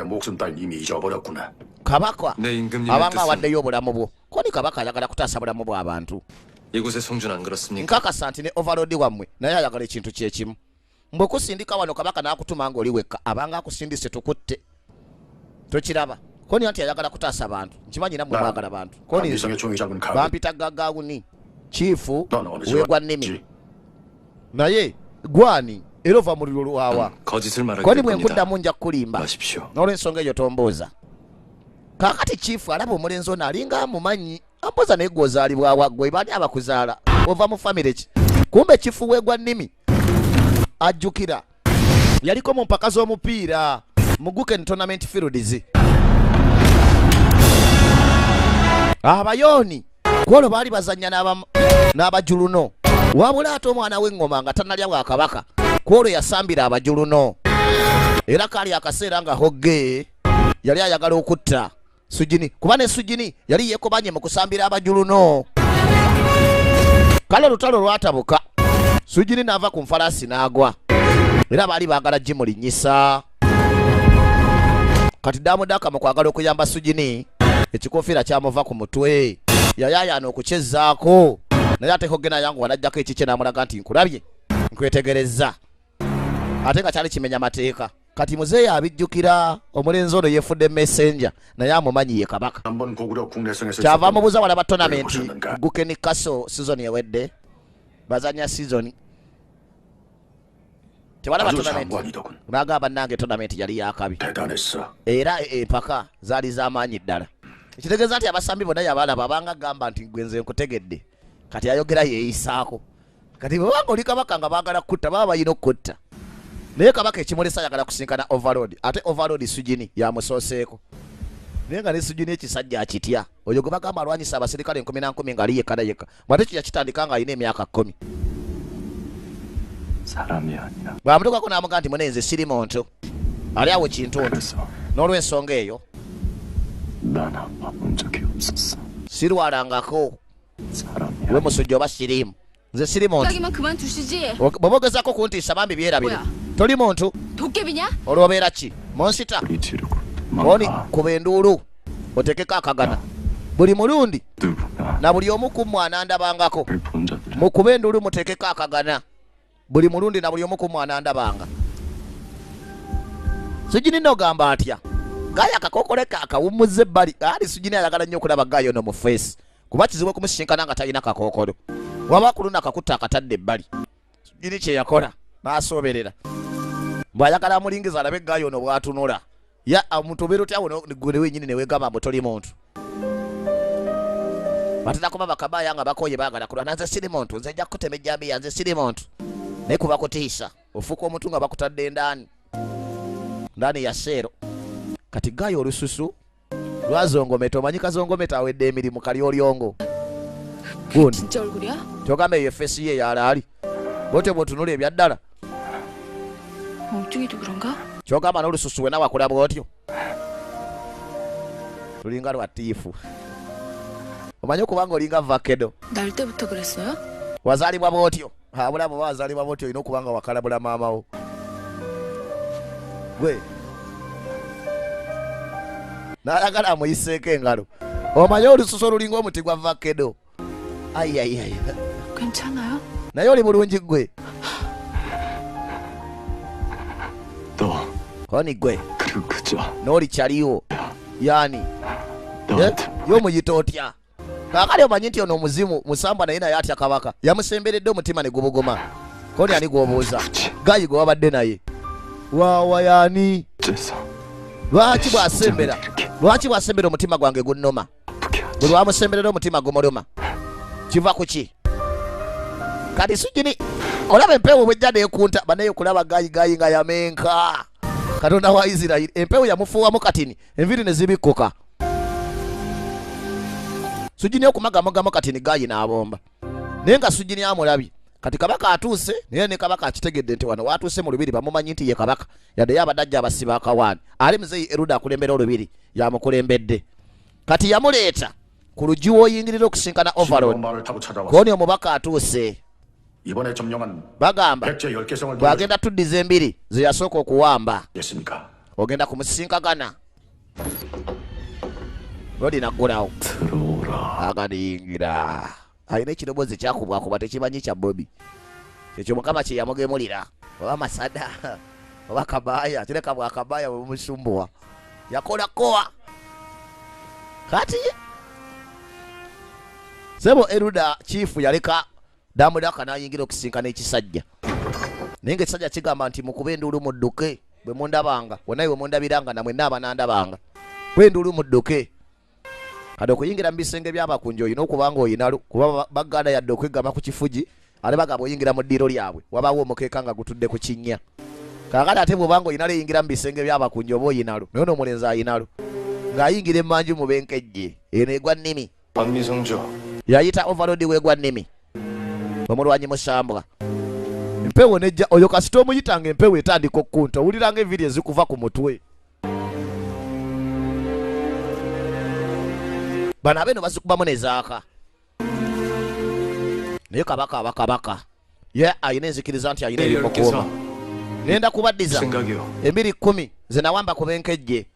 S1: kabaka abanga awaddeyo obulamu bwo koni kabaka ayagala kutaasa bulamu bw'abantu nkakasa nti ne Overlord wammwe naye ayagala ekintu kyekimu mbwe kusindika wano kabaka n'akutuma nga oli wekka abanga akusindise tukutte tokiraba koni anti ayagala kutaasa abantu nkimanyi nammwe mwagala bantu koni bampita gaggawuni chifu wegwa nnimi naye gwani era ova muliro lwawa koni bwe nkuddamu nja kukulimba n'olw'ensonga eyo tombooza kakati chifu alaba omulenzi ono alinga amumanyi ampoza naye gw'ozaalibwawa gwe baani abakuzaala ova mu famire ki kumbe chifu wegwa nnimi ajjukira yaliko mu mpaka z'omupiira mu Guken Tournament Fields abayoni kwolwo baali bazannya n'abajuluno wabula ate omwana w'eŋŋoma nga tannalya bwa kabaka kwolwo yasambira abajuluno era kaali akaseera nga hogge yali ayagala okutta Sujini kuba ne Sujini yali yeekobanye mu kusambira abajuluno kale olutalo lwatabuka Sujini n'ava ku nfalaasi n'agwa era baali baagala gimulinyisa kati damudaka mu kwagala okuyamba Sujini ekikofiira kyamuva ku mutwe yayayaana okukyezzaako naye ate hogena yangu wanajjako ekikye n'amulaga nti nkulabye nkwetegereza ate nga kyali kimenya mateeka kati muzeeyi abijjukira omulenzi ono yeefudde messenger naye amumanyi ye kabaka kyava mubuuza walaba tonamenti Guken Castle season ewedde bazanya season tewalaba tonamenti nagamba nange tonamenti yali yakabi era empaka zaali z'amaanyi ddala ekitegeeza nti abasambi bonna yabalaba abanga gamba nti gwenze nkutegedde kati ayogera yeeyisaako kati bwebanga oli kabaka nga baagala kutta baba bayina okutta naye kabaka ekimulesa ayagala kusinkana Overlord ate Overlord Sujini yamusooseeko naye nga ne Sujini ekisajja akitya oyo gwe bagamba alwanyisa abasirikale 10 nga ali yekka yekka mwate kyo yakitandika nga alina emyaka 10 bwamutukako n'amuga nti munenze siri muntu ali awo kintuntu n'olw'ensonga eyo sirwalangako we musujja oba sirimu nze siri muntu bw'obogezaako kuntiisa bambi byerabire toli muntu olwobeera ki monsita oni kuba enduulu otekeko akagana buli mulundi na buli omu ku mwana ndabangako mukuba enduulu mutekeko akagana buli mulundi na buli omu ku mwana ndabanga Sujini n'ogamba atya gaya akakokole kakawummuza ebbali ali Sujini ayagala nnyo okulaba gayo no mu face kuba kizibu okumusisinkana nga talina kakookolo waba kulunda kakutta akatadde ebbali Sujini kye yakola n'asooberera bw'ayagala amulingiza alabe gayo ono bw'atunula ya omuntu obeera otya awo gwe wenyini ne weegamba mbu toli muntu batera kuba bakabaya nga bakoye baagala kulwana nze siri muntu nze nja kukutema ejjambiya nze siri muntu naye kuba kutiisa ofuuka omuntu nga bakutadde ndani ya seero kati gayo olususu lwazongometa omanyi kazongometa awedde emirimu kali olyongo gundi
S3: 진짜 얼굴이야?
S1: kyogamba eyo efeesi ye yalaali bwotyo bwotunula ebyaddala
S3: 엉뚱이도 그런가?
S1: kyogamba n'olususu wena wakula bwotyo lulinga lwatiifu omanyi okubanga olinga vakedo
S3: 날 때부터 그랬어요?
S1: wazaalibwa bwotyo abulamu oba wazaalibwa bwotyo olina okubanga wakalabula maamawo gwe n'ayagala amuyiseeko engalo omanyi olususu olulinga omuti gwa vakedo ayiayiayi
S3: 괜찮아요?
S1: naye oli bulungi gwe
S2: 너
S1: koni gwe
S2: 그리고 그저
S1: n'oli kyaliwo yani
S2: 너한테
S1: y'omuyita otya kaakali omanyi nti ono omuzimu musambwa naye atya kabaka yamusemberedde omutima ne gubugoma koni ani gw'obuuza gayi gwe wabadde naye waawa yani
S2: 어째서
S1: lwaki bw'asembera omutima gwange gunnoma buli wamusemberera omutima gumuluma kiva ku ki kati sujini olaba empewo bwejja neekunta banaye okulaba gayi nga yamenka katonda wa Isirayiri empewo yamufuuwamu katini enviri ne zibikkuka sujini okumagamagamu katini gayi n'abomba naye nga sujini amulabye kati kabaka atuuse naye ne kabaka akitegedde nti wano watuuse mu lubiri bamumanyi nti ye kabaka yadde yabadde ajja abasiba akawaani ali muzeeyi Eruda akulembera olubiri yamukulembedde kati yamuleeta ku luggi w'oyingirira okusinkana overload koni omubaka atuuse
S2: 이번에 점령한
S1: bagamba
S2: 백제 10개성을
S1: bw'agenda tuddiza embiri ze yasooka okuwamba
S2: 돌렸습니까?
S1: ogenda kumusinkagana lodi naggulawo
S2: 들어오라.
S1: agadiyingira alina ekiroboozi kyakubwakuba tekimanyi kya bobi ekyo mukama kye yamugemulira oba masada oba kabaaya kireka bwakabaaya bwemusumbuwa yakola kowa kati sebo Eruda chifu yaleka damudaka nayingira okusinkana ekisajja naye nga ekisajja kigamba nti mukuba enduulu mudduke bwe mundabanga wonaye bwe mundabiranga namwe naaba nandabanga bwe enduulu mudduke kati okuyingira mu bisenge by'abakunja olina okubanga oyinalu kuba baganda yadde okwegama ku kifugi ate bagamba oyingira mu ddiiro lyabwe wabaawo omukeeka nga gutudde ku kinnya kaakati ate bwobanga oyinalo eyingira mu bisenge by'abakunja oba oyinalu naye n'omulenzi ayinalu ng'ayingira emmanju mu benkejje eno egwa nnimi
S2: 박미성조
S1: yayita overload wegwa nnimi omulwanyi musambwa empewo nejja oyo kasita omuyitanga empewo etandika okkunta owuliranga enviri ezikuva ku mutwe bano abeeno bazikubamu nezaaka naye kabaka abakabaka ye ayina enzikiriza nti ayina ebimukuuma ngenda kubaddiza embiri 10 ze nawamba ku benkejje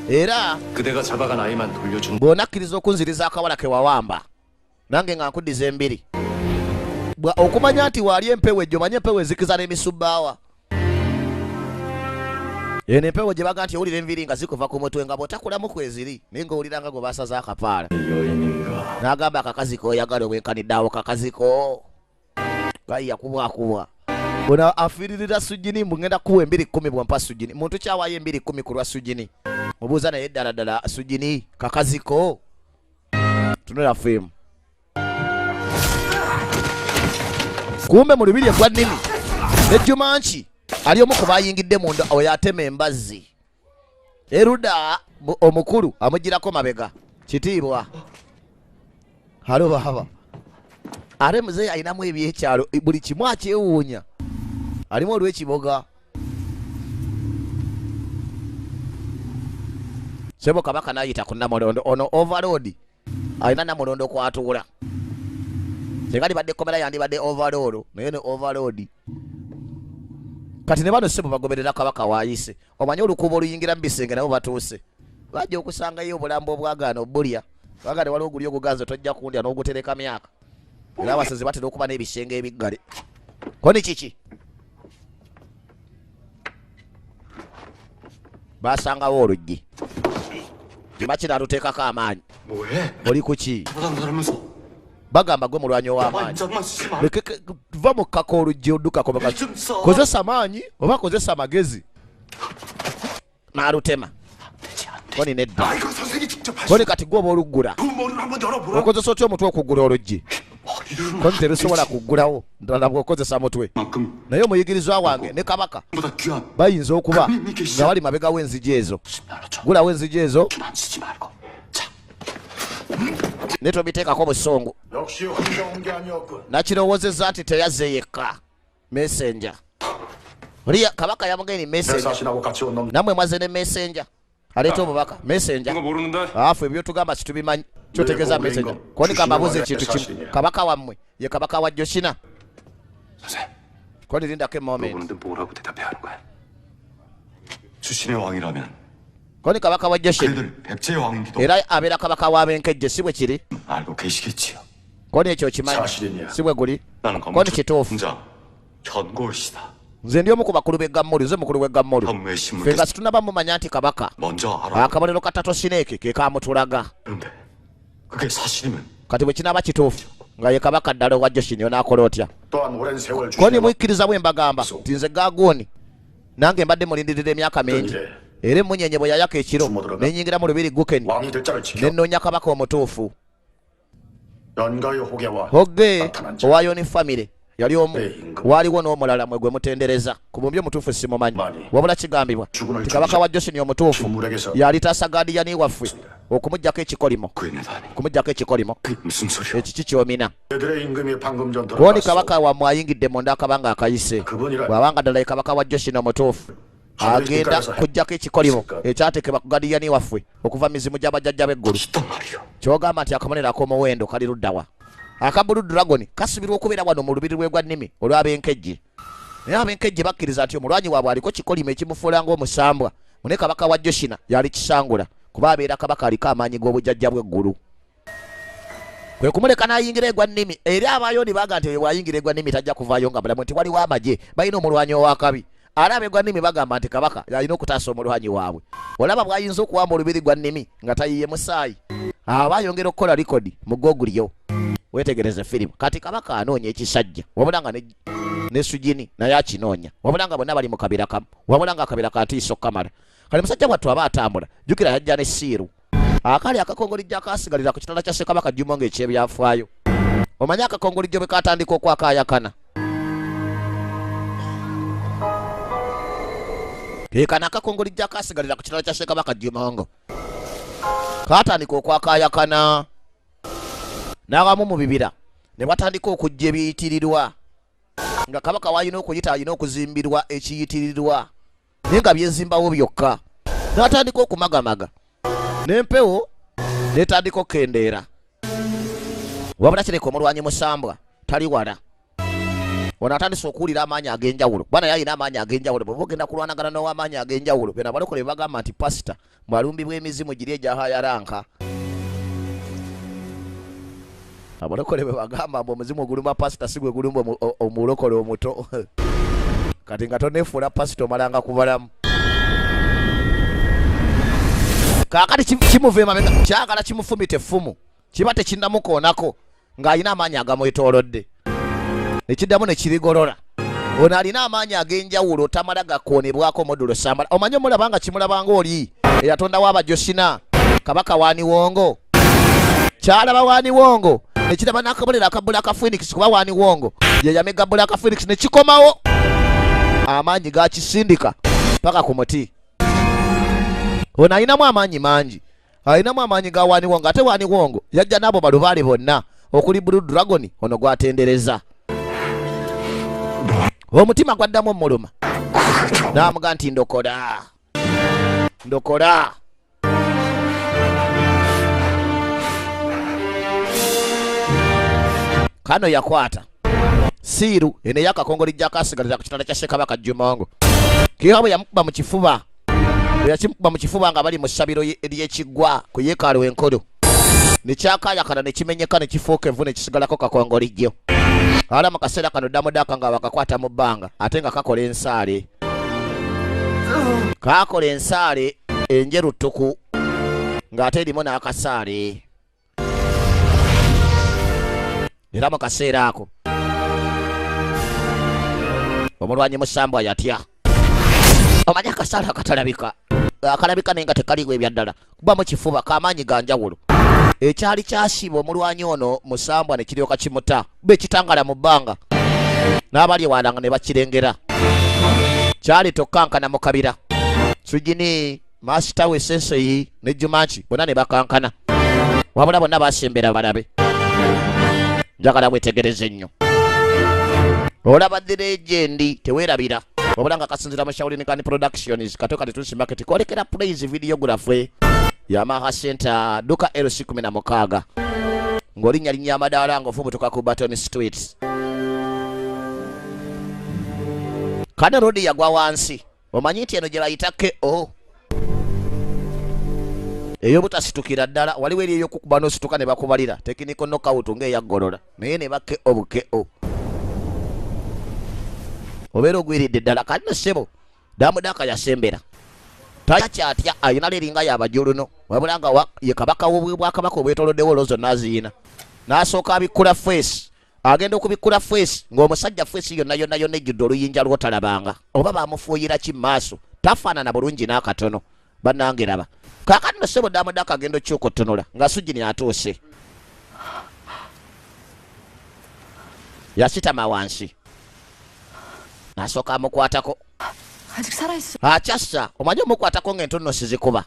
S1: era
S2: 그대가 잡아간 아이만 돌려준
S1: bw'onakkiriza okunziriza akawala ke wawamba nange nga nkuddiza embiri okumanya nti waali empewo ejjo manye empewo ezikiza n'emisubbaawa eno empewo gye baga nti owulira enviri nga zikuva ku mutwe nga bw'otakulamu kweziri naye ng'owuliranga gwe basaze akapaala
S2: 여인인가
S1: n'agamba akakazi k'oyagala obwenkaniddeawo kakazi ko gayi yakubwakubwa ono afiiririra sujini mbu ngenda kuwa embiri 10 bwampa sujini muntu kyawaayo embiri 10 ku lwa sujini mubuuza naye ddala sujini kakazi ko tunula femu kumbe mu lubiri egwa nnimi nejjumanki ali omu ku bayingidde munda oyo atema embazzi Eruda omukulu amugirako mabega kitiibwa halo baba ate muzeeyi alinamu ebyekyalo buli kimu akyewuunya alimu olw'ekiboga sebo kabaka nayita ku namulondo ono overload alina namulondo kwatuula singa libadde komera yandibadde overload naye ne overload kati ne bano sebo bagoberera kabaka waayise omanyi olukuubo oluyingira mu bisenge nabo batuuse bajja okusangayo obulambo obwagaana obulya bagane waliwo ogulya oguganze tojja kundya n'ogutereka myaka era abasenze batera okuba n'ebisenge ebiggale koni kiki basangawo oluggi kimakina luteekako amaanyi oli kuki bagamba gwe mulwanyi ow'amaanyi va mu kkaka oluggi oddukako kozesa amaanyi oba kozesa amagezi n'alutema koni nedda koni kati gwe oba oluggula okozesa otya omutwe okuggula oluggi Konti terusobola kuggulawo ddala bw'okozesa mutwe. Naye omuyigirizwa wange ne kabaka bayinza okuba nga bali mabega w'enzigi ezo. Gulawo enzigi ezo ne tobiteekako busongo. Nakirowoozezza nti teyazze yekka. Messenger. Oli kabaka yamugeni messenger. Namwe mwaze ne messenger. Aleeta obubaka messenger. Afu ebyo tugamba situbimanyi. Kyotegeeza messenger. Koni kamabuze ekintu kimu. Kabaka wammwe ye kabaka wa Joshina. Koni lindako moment. Koni kabaka wa Joshina. Era abeera kabaka w'abenkejje si bwe kiri. Koni ekyo kimanyi si bwe guli. Koni kituufu. Nze ndi omu ku bakulu b'eggammuli, nze mukulu w'eggammuli. Ffe nga situnaba mumanya nti kabaka akabonero ka Tato Sineeke ke kamutulaga. Kati bwe kinaaba kituufu nga ye kabaka ddala owa Joshina onaakola otya? Koni mukkiriza bwe mbagamba nti nze Gaagoni nange mbadde mulindirira emyaka mingi. Era emmunyenye bwe yayaka ekiro ne nnyingira mu lubiri Gukeni ne nnoonya kabaka omutuufu. Hogge owa Yoni family yali omu, waaliwo n'omulala mwe gwe mutendereza. Ku bumbi omutuufu simumanyi, wabula kigambibwa nti kabaka wa Joshina omutuufu yali taasa gaadiyani waffe okumuggyako ekikolimo. Ekiki kyomina. Koni kabaka wammwe ayingidde munda akabanga akayise. Bw'abanga ddala ye kabaka wa Joshina omutuufu agenda kuggyako ekikolimo ekyateekebwa ku gaadiyani waffe okuva mizimu gy'abajjajja b'eggulu. Kyogamba nti akabonero ak'omuwendo kali luddawa? Aka Blue Dragon kasubirwa okubeera wano mu lubiri lw'egwa nnimi olw'abenkejje. Naye abenkejje bakkiriza nti omulwanyi waabwe aliko kikolimo ekimufuula ng'omusambwa. Mune kabaka wa Joshina yali kisangula kuba abeera kabaka aliko amaanyi g'obujjajja bw'eggulu. Kwe kumuleka n'ayingira egwa nnimi. Era abayoni baga nti bw'ayingira egwa nnimi tajja kuvaayo nga bulamu nti waliwo amagye balina omulwanyi ow'akabi. Era ab'egwa nnimi bagamba nti kabaka yalina okutaasa omulwanyi waabwe. Olaba bw'ayinza okuwamba olubiri gwa nnimi nga tayiye musaayi. Aba ayongera okukola likodi mu Google. Wetegereze firimu. Kati kabaka anoonya ekisajja. Wabula nga ne Sujini naye akinoonya. Wabula nga bonna bali mu kabira kamu. Wabula nga akabira ka Ntiiso Kamala. Kale musajja wattu aba atambula. Jjukira yajja ne Siiru. Akali akakongolijjo akaasigalira ku kitanda kya Ssekabaka Jjumo ng'ekyebyafaayo. Omanyi akakongolijjo bwe katandika okwakaayakana. Keekana akakongolijjo akaasigalira ku kitanda kya Ssekabaka Jjumo katandika okwakaayakana. N'abamu mu bibira ne batandika okujja ebiyitirirwa nga kabaka w'alina okuyita alina okuzimbirwa ekiyitirirwa naye nga byezimbawo byokka. N'atandika okumagamaga n'empewo n'etandika okukendeera. Wabula kireka omulwanyi musambwa tali wala. Ono atandise okuwulira amaanyi ag'enjawulo. Bwana yalina amaanyi ag'enjawulo. Bwe ogenda kulwanagana n'ow'amaanyi ag'enjawulo bena abalokole bagamba nti pasita mwalumbibwa emizimu giri egyahayaranka. Abalokole bwe bagamba mbu omuzimu ogulumba pasita si gwe gulumba omulokole omuto. Kati nga toneefuula pasita omalanga kubalamu. Kaakati kimuva emabega kyagala kimufumita effumu kiba tekinnamukoonako ng'alina amaanyi agamwetoolodde. Ekiddamu ne kirigolola. Ono alina amaanyi ag'enjawulo tamala gakoonebwako modulo sambala. Omanyi omulaba nga kimulabanga oli eyatondawo Abajoshina kabaka Waaniwongo. Kyalaba Waaniwongo nekiraba n'akabonero aka Black Phoenix kuba Waaniwongo ye yamega Black Phoenix ne kikomawo. Amaanyi gakisindika paka ku muti. Ono alinamu amaanyi mangi. Alinamu amaanyi ga Waaniwongo ate Waaniwongo yajja n'abo balubaale bonna okuli Blue Dragon ono gwatendereza. Omutima gwaddamu omuluma. N'amuga nti ndokola. Ndokola. Kano yakwata Siiru ene yakakongolijja akasigalira ku kitanda kya Ssekabaka Jjumongo. Kiwa bwe yamukuba mu kifuba. Yakimukuba mu kifuba nga bali mu ssabiro ery'ekiggwa ku yeekaalu enkulu. Ne kyakaayakana ne kimenyeka ne kifuuka envu ne kisigalako kakongolijjo. Ala mu kaseera kano ddamuddaaka nga bakakwata mu bbanga ate nga kakola ensaale. Kaakola ensaale enjeru ttuku ng'ate erimu n'akasaale. Era mu kaseera ako omulwanyi musambwa yatya. Omanyi akasaale akatalabika akalabika naye nga tekaliwo ebyaddala kuba mu kifuba k'amaanyi ga njawulo. ekyali kyasiiba omulwanyi ono musambwa ne kiryoka kimuta bekitangala mu bbanga n'abali walanga ne bakirengera kyali tokkankana mu kabira Sujini Master we Sensei ne Jumanchi bonna ne bakankana wabula bonna basembera balabe njagala wetegereze nnyo olabadde legendi teweerabira wabula nga kasinzira mu Shaolin Khan Productions katoka tetusi market kolekera praise videography ya Maha Center duka L16 ng'olinnya linnya amadaala ng'ofubutuka ku Baton Street Kana rodi yagwa wansi omanyi nti eno gye bayita KO ey'obutasitukira ddala waliwo eri ey'okukuba n'osituka ne bakubalira technical knockout ng'eyaggolola naye ne ba KO buKO obeera ogwiridde ddala kati no ssebo Damudaka yasembera takyatya ayina leringa yabajuluno wabula nga ye kabaka w'obwakabaka obwetoloddewo olwo zonna aziyina n'asooka abikkula face agenda okubikkula face ng'omusajja face yonna ejjudde oluyinja lw'otalabanga oba bamufuuyira ki maaso tafaanana bulungi n'akatono bannange raba kaakati no ssebo Damudaka agenda okyukotonola nga Sujini atuuse yasitama wansi n'asooka amukwatako
S3: 아직 살아있어.
S1: akyassa omanyi omukwatako ng'entono sizikuba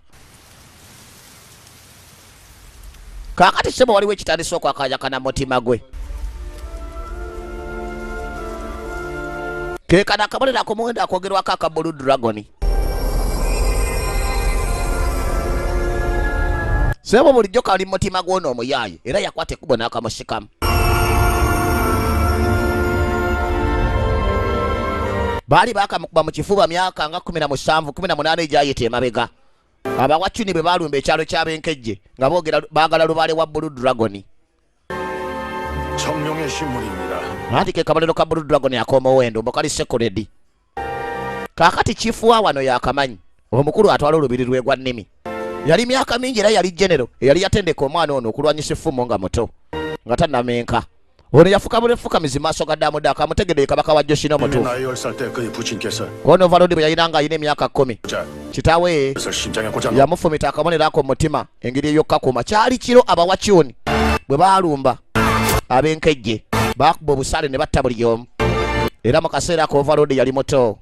S1: kaakati ssebo waliwo ekitandisa okwakajakana mutima gwe kekana akabonero ak'omuwendo akwogerwako aka Blue Dragon ssebo bulijjo kali mutima gw'ono omuyaaye era yakwata ekkubo n'akamusikamu baali bakamukuba mu kifuba myaka nga 17 18 egyayita emabega abawacuni bwe balumba ekyalo ky'abenkejje nga baagala lubaale wa Blue Dragon
S2: 정령의 신물입니다.
S1: anti ke kabonero ka Blue Dragon ak'omuwendo mbokali sekoledi kaakati chifu wa wano yakamanyi omukulu atwala olubiri lwe gwa nnimi yali myaka mingi era yali genero eyali yatendeka omwana ono okulwanyisa effumu nga muto nga tannamenka ono yafuka bulefukamizi maaso ga Damudaka amutegedde kabaka wa Yoshino mutuufu
S2: 나이 10살 때 그의 부친께서
S1: kono valodi bwe yalina nga ayina emyaka 10 kitaawe
S2: 그래서 심장에 꽂아
S1: yamufumita akabonero ako mu mutima engeri ey'okkakuma kyali kiro abawakyoni bwe baalumba ab'enkejje baakuba obusaale ne batta buli omu era mu kaseera ako ovalodi yali muto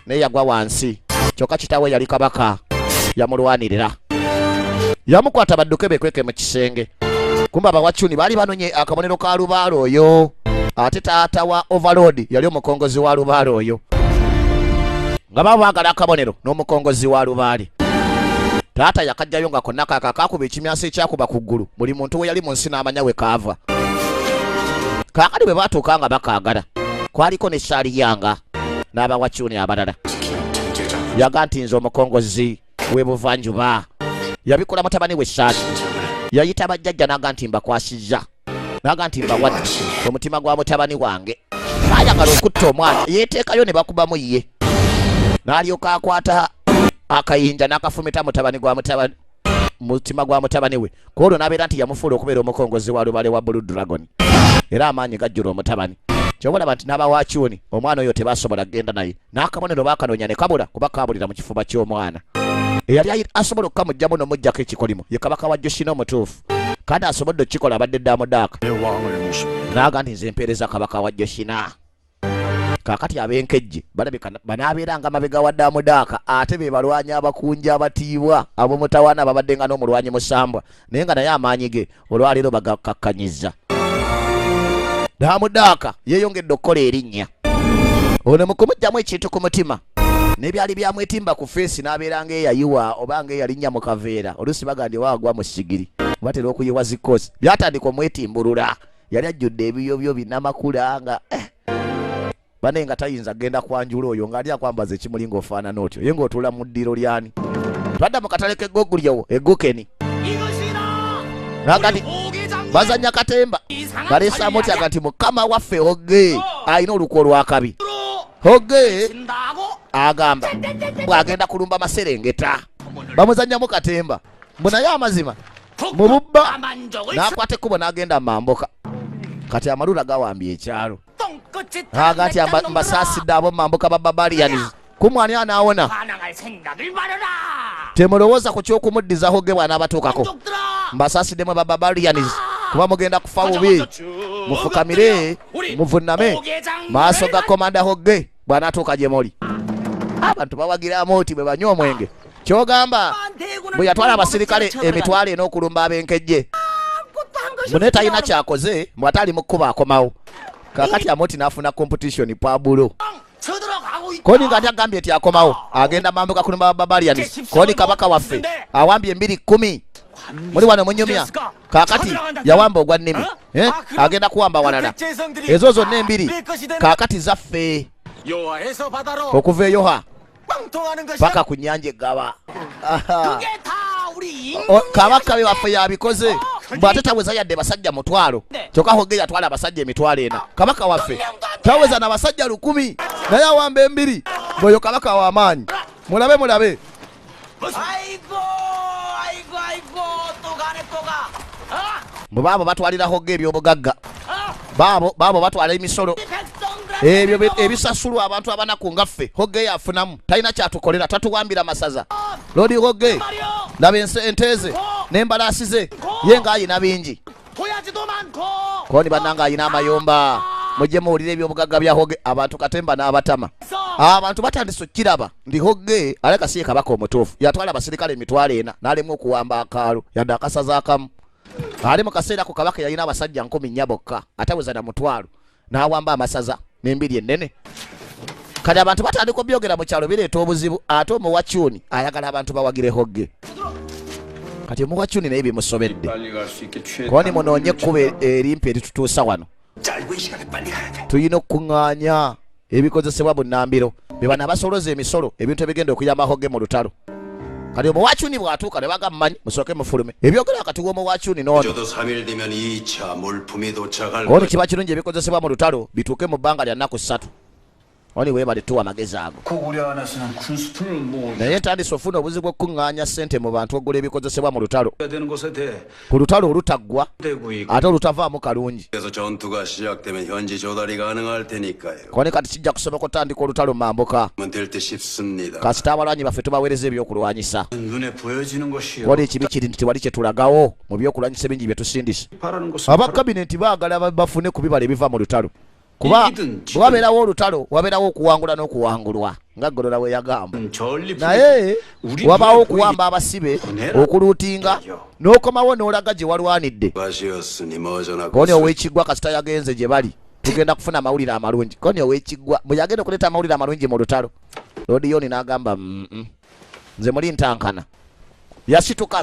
S1: naye yagwa wansi kyokka kitaawe yali kabaka yamulwanirira yamukwata badduke bekweke mu kisenge kumba abawacuni baali banonye akabonero ka lubaale oyo ate taata wa Overlord yali omukongozi wa lubaale oyo nga baba baagala akabonero n'omukongozi wa lubaale taata yakajjayo nga konna kakuba ekimyanso ekyakuba ku ggulu buli muntu we yali mu nsi n'amanya we kaava kaakati bwe baatuuka nga bakaagala kwaliko ne Saaliyanga n'abawacuni abalala yaga nti nze omukongozi w'ebuvanjuba yabikola mutabani we Saali yayita bajjajja naga nti mbakwasizza naga nti mbawadde omutima gwa mutabani wange ayagala okutta omwana yeteekayo ne bakubamu ye n'alyoka akwata akayinja n'akafumita mutima gwa mutabani we kwolwo n'abeera nti yamufuula okubeera omukongozi wa lubaale wa Blue Dragon era amaanyi gajjula omutabani kyobalaba nti n'abawakyoni omwana oyo tebasobola kgenda naye n'akabonero bakanoonya ne kabula kuba kaabulira mu kifuba ky'omwana eyali asobola okukamugjamu n'omugjako ekikolimo ye kabaka wa Yoshino omutuufu kandi asobodde okukikola abadde Damudaka
S2: 내 왕을 모십니다.
S1: n'aga nti nze mpeereza kabaka wa Yoshina kaakati ab'enkejje balabika banaabeeranga mabega wa Damudaka ate be balwanyi abakunja abatiibwa ab'omutawaana ababadde nga n'omulwanyi musambwa naye nga naye amaanyi ge olwaleero bagakkakkanyizza Damudaka yeeyongedde okukola erinnya ono mu kumugjamu ekintu ku mutima n'ebyali byamwetimba ku feesi n'abeera ng'eyayiwa oba ng'eyalinnya mu kaveera oluusi bagandye waagwa mu sigiri batera okuyiwa zikoosi byatandika omwetimbulula yali ajjudde ebiyobyo binnamakula nga bane nga tayinza genda kwanjula oyo ng'ali akwambaza ekimuli ng'ofaanana otyo ye ng'otuula mu ddiro lyani twadda mu katale k'eggogulyowo eggukeni naga nti bazanya katemba baleesaamu otyaga nti mukama waffe Hoge alina olukwo olwakabi Hoge agamba bw'agenda kulumba Maserengeta bamuzannyamu katemba mbunaye amazima mu bubba n'akwata ekkubo n'agenda mamboka kati amalula gawambye ekyalo aga nti mbasaasidde abo mamboka ba Barbarians kumwani anaawona temulowooza ku kyokumuddiza Hoge bw'anaabatuukako mbasaasidemu bababalianis kuba mugenda kufa bubi mufukamire muvunname maaso ga komanda Hogge bw'anaatuuka gye muli. Abantu bawagira amooti bwe banywa omwenge. Kyogamba bwe yatwala abasirikale emitwalo eno okulumba ab'enkejje mune talina kyakoze mbw'ate ali mu kkuba akomawo. Kakati amooti n'afuna competition pabulo. Koni nga agambye nti akomawo agenda mambuka kulumba babalianis. Koni kabaka waffe awambye 210 muri wano munyumya. Kakati yawamba ogwa nnimi agenda kuwamba walala. Ezo zonna embiri kakati zaffe okuva eyoha paka ku nnyanja eggaba. Kabaka we waffe yabikoze bw'ate taweza yadde basajja mutwalo kyokka Hogge yatwala abasajja emitwalo ena. Kabaka waffe taweza na basajja 1000 naye awamba embiri. Bw'oyo kabaka w'amaanyi. Mulabe baabo batwalira Hogge ebyobugagga. Baabo batwala emisolo ebyo ebisasulwa abantu abanaku ngaffe. Hogge yafunamu talina kyatukolera tatuwambira masaza. Lodi Hogge laba enteeze n'embalaasi ze ye ng'ayina bingi. Koni bannanga ayina amayomba. Mujje muwulire ebyobugagga bya Hogge. Abantu katemba n'abatama. Abantu batandise okiraba ndi Hogge aleka siye kabaka omutuufu. Yatwala abasirikale emitwalo ena n'alemu okuwamba akaalo yadde akasaza akamu. Ali mu kaseera ku kabaka yalina abasajja 10 bokka ataweza na mutwalo n'awamba amasaza n'embiri ennene. Kati abantu batandika obyogera mu kyalo bireeta obuzibu. Ate omuwakyuni ayagala abantu bawagire Hogge. Kati omuwakyuni naye bimusobedde. Koni munoonye ekkuba erimpi eritutuusa wano. Tuyina okuŋŋaanya ebikozesebwa bunnambiro be bano abasoloza emisolo ebintu ebigenda okuyamba Hogge mu lutalo. Kati omuwakyuni bw'atuuka ne bagammanyi musooke mufulume ebyogera kati w'omuwakyuni n'ono. Ono kiba kirungi ebikozesebwa mu lutalo bituuke mu bbanga lya nnaku 3. Oni weebale tuwa amagezi ago. Naye ntandise ofuna obuzibu okuŋŋaanya ssente mu bantu ogula ebikozesebwa mu lutalo. Ku lutalo olutaggwa ate olutavaamu kalungi. Koni kati kijja kusoboka otandika olutalo mambuka. Kasita abalwanyi baffe tubaweereza ebyokulwanyisa. Koni ekibi kiri nti tewali kye tulagawo mu byokulwanyisa bingi bye tusindise. Aba kabinenti baagala bafune ku bibala ebiva mu lutalo. Kuba wabeerawo olutalo wabeerawo okuwangula n'okuwangulwa nga Golola we yagamba. Naye wabaawo okuwamba abasibe okuluutinga n'okomawo n'olaga gye walwanidde. Koni ow'Ekiggwa kasita yagenze gye bali tugenda kufuna amawulire amalungi. Koni ow'Ekiggwa bwe yagenda okuleeta amawulire amalungi mu lutalo Lodiyoni n'agamba nze muli ntankana. Yasituka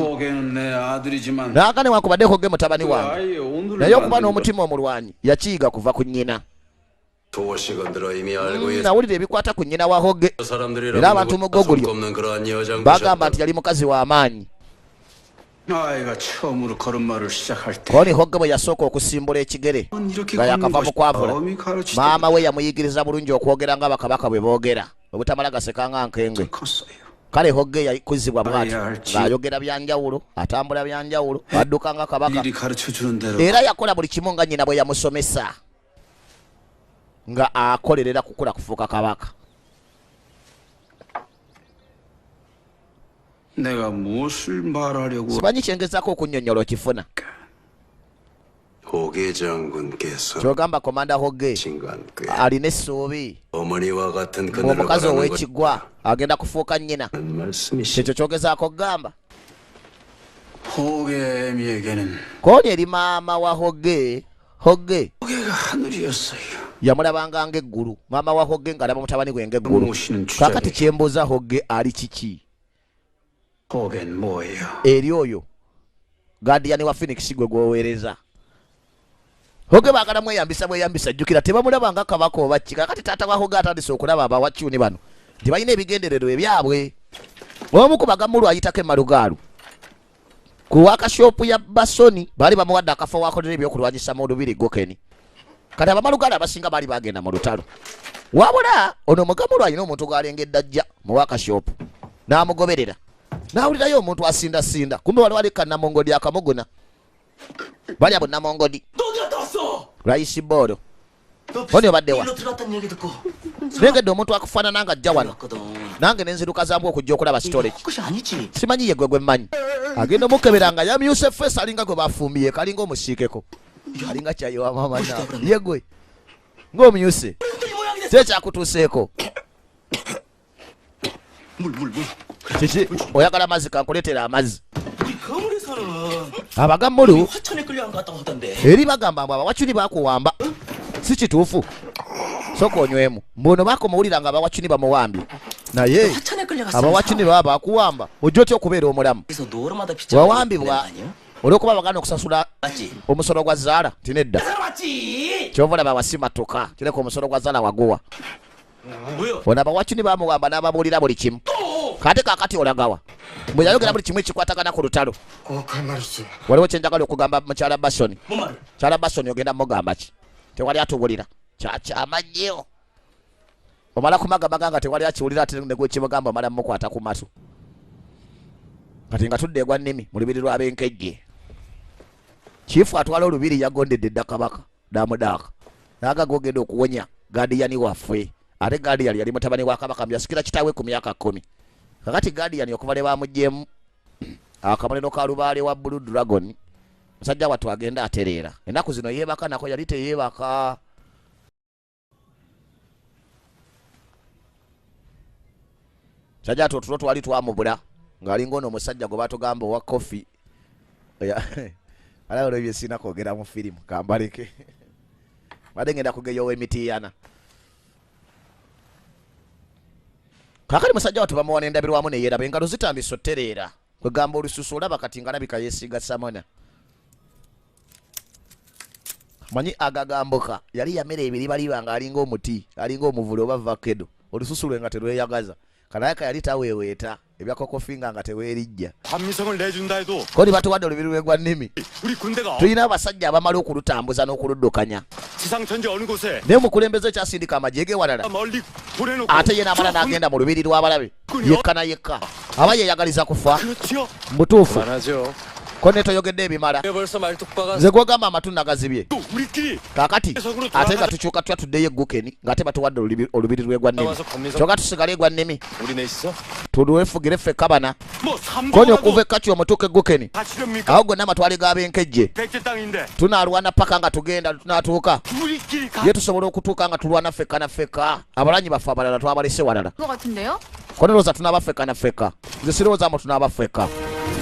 S1: n'agane wankubadde Hogge mutabani wange naye okuba n'omutima omulwanyi yakiyiga kuva ku nnyina. Nawulira ebikwata ku nnyina wa Hogge era abantu mu Gogolyo bagamba nti yali mukazi w'amaanyi. Koni Hogge bwe yasooka okusimbula ekigere nga yakava mu kwavula maama we yamuyigiriza bulungi okwogera nga bakabaka bwe boogera obutamala gaseka nga nkenge. Kale Hogge yakuzibwa bw'ati ng'ayogera byanjawulo atambula byanjawulo adduka nga kabaka era yakola buli kimu nga nnyina bwe yamusomesa nga akolerera kukula kufuuka kabaka. Simanyi kyengezaako okunnyonnyola okifuna. Kyogamba komanda Hogge alina essuubi omukazi ow'Ekiggwa agenda kufuuka nnyina. Kyekyo kyogezaako okugamba. Koni eri maama wa Hogge yamulabanga ng'eggulu. Maama wa Hogge ng'alaba mutabani gwe ng'eggulu. Kaakati kyembuuza Hogge ali kiki eri oyo gaadiyani wa Phoenix gwe gwoweereza. Hogge baagala mweyambisa jjukira tebamulaba nga kabaka oba ki. Kakati taata wa Hogge atandise okulaba abawakyuni bano nti balina ebigendererwa ebyabwe. Omu ku bagamulu ayitako emalugaalu ku wakashoopu ya Basoni baali bamuwadde akafo wakolera ebyokulwanyisa mu Lubiri Gokeni. Kati abamalugaalu abasinga baali bagenda mu lutalo wabula ono omugamulu alina omuntu gw'alengedde ajja mu wakashoopu n'amugoberera n'awulirayo omuntu asindasinda kumbe wali kannamongodi akamuguna balya bunnamongodi Raisi Boro Oni obaddewa negedde omuntu akufaanana nga ajja wano nange nenziruka zambu okujja okulaba storage simanyi ye gwe mmanyi agenda omukebera nga yamyuse fesi alinga gwe bafumbye kalinga omusiikeko alinga kyayi wa mama nawe ye gwe ng'omyuse kyekyakutuuseeko kiki oyagala mazzi kankuleetera amazzi abagammulu eri bagamba mbu abawacuni bakuwamba si kituufu soka onywemu mbuno bakomawulira nga abawacuni bamuwambye naye abawacuni baba bakuwamba ojja otya okubeera omulamu wawambibwa olwokuba bagana okusasula omusolo gwa zaala tinedda kyova olaba wasimatoka kireka omusolo gwa zaala waguwa ono abawacuni bamuwamba n'ababuulira buli kimu kate kakati olagawa bwe yayogera buli kimu ekikwatagana ku lutalo waliwo kyenjagala okugamba mukyala basoni kyala basoni ogenda mugamba ki tewali atubulira kyakyama nnyo omala kumagamaga nga tewali akiwulira ate negwe kimugamba omala mukwata ku matu kati nga tudde egwa nnimi mu lubiri lw'abenkejje kiifu atwala olubiri yagondedde dda kabaka damudaaka naga gogenda okuwonya gadiyani waffe ate gadiyani yali mutabani wa kabaka myasikira kitaawe ku myaka 10 kakati gadiyani okuva ne bamugyemu akamaleno ka lubaale wa Blue Dragon musajja wattu agenda atereera ennaku zino yeebaka nako yali teyeebaka musajja atwo tulo twali twamubula ng'alinga ono omusajja gwe batugamba owa kofi ala olwo ebyo sina kwogera mu firimu kambaleke badde ngenda kugeya ow'emitiiyana kakali musajja wattu bamuwana endabirwamu neyeeraba engalo zitambisa ottereera kwegamba olususu olaba kati nga nabika yeesiiga samona manyi agagambuka yali yamera ebiribaliba nga alinga omuti alinga omuvule oba vakedo olususu lwe nga terweyagaza kanayaka yali taweeweeta ebyakokofinga nga teweerijja kodi batuwadde olubiri lwegwa nnimi tulina abasajja abamala okulutambuza n'okuluddukanya naye omukulembeze ekyasindika amagye gewalala ate ye n'amala n'agenda mu lubiri lw'abalabe yekka na yekka aba yeyagaliza kufa mutuufu kone toyogedde ebimala nze gwogamba amatu nagazibye kakati ate nga tukyuka tutya tuddeyo eggukeni ng'ate batuwadde olubiri lwegwa nnimi kyokka tusigale egwa nnimi tulwefugire ffe kabana kone okuva ekkati omutuuka eggukeni awo gonna amatwale g'abenkejje tunaalwana paka nga tugenda tunatuuka ye tusobola okutuuka nga tulwana ffekka na ffekka abalanyi baffe abalala twabalese walala kone looza tunaaba ffekka na ffekka nze sirowoozamu tunaaba ffekka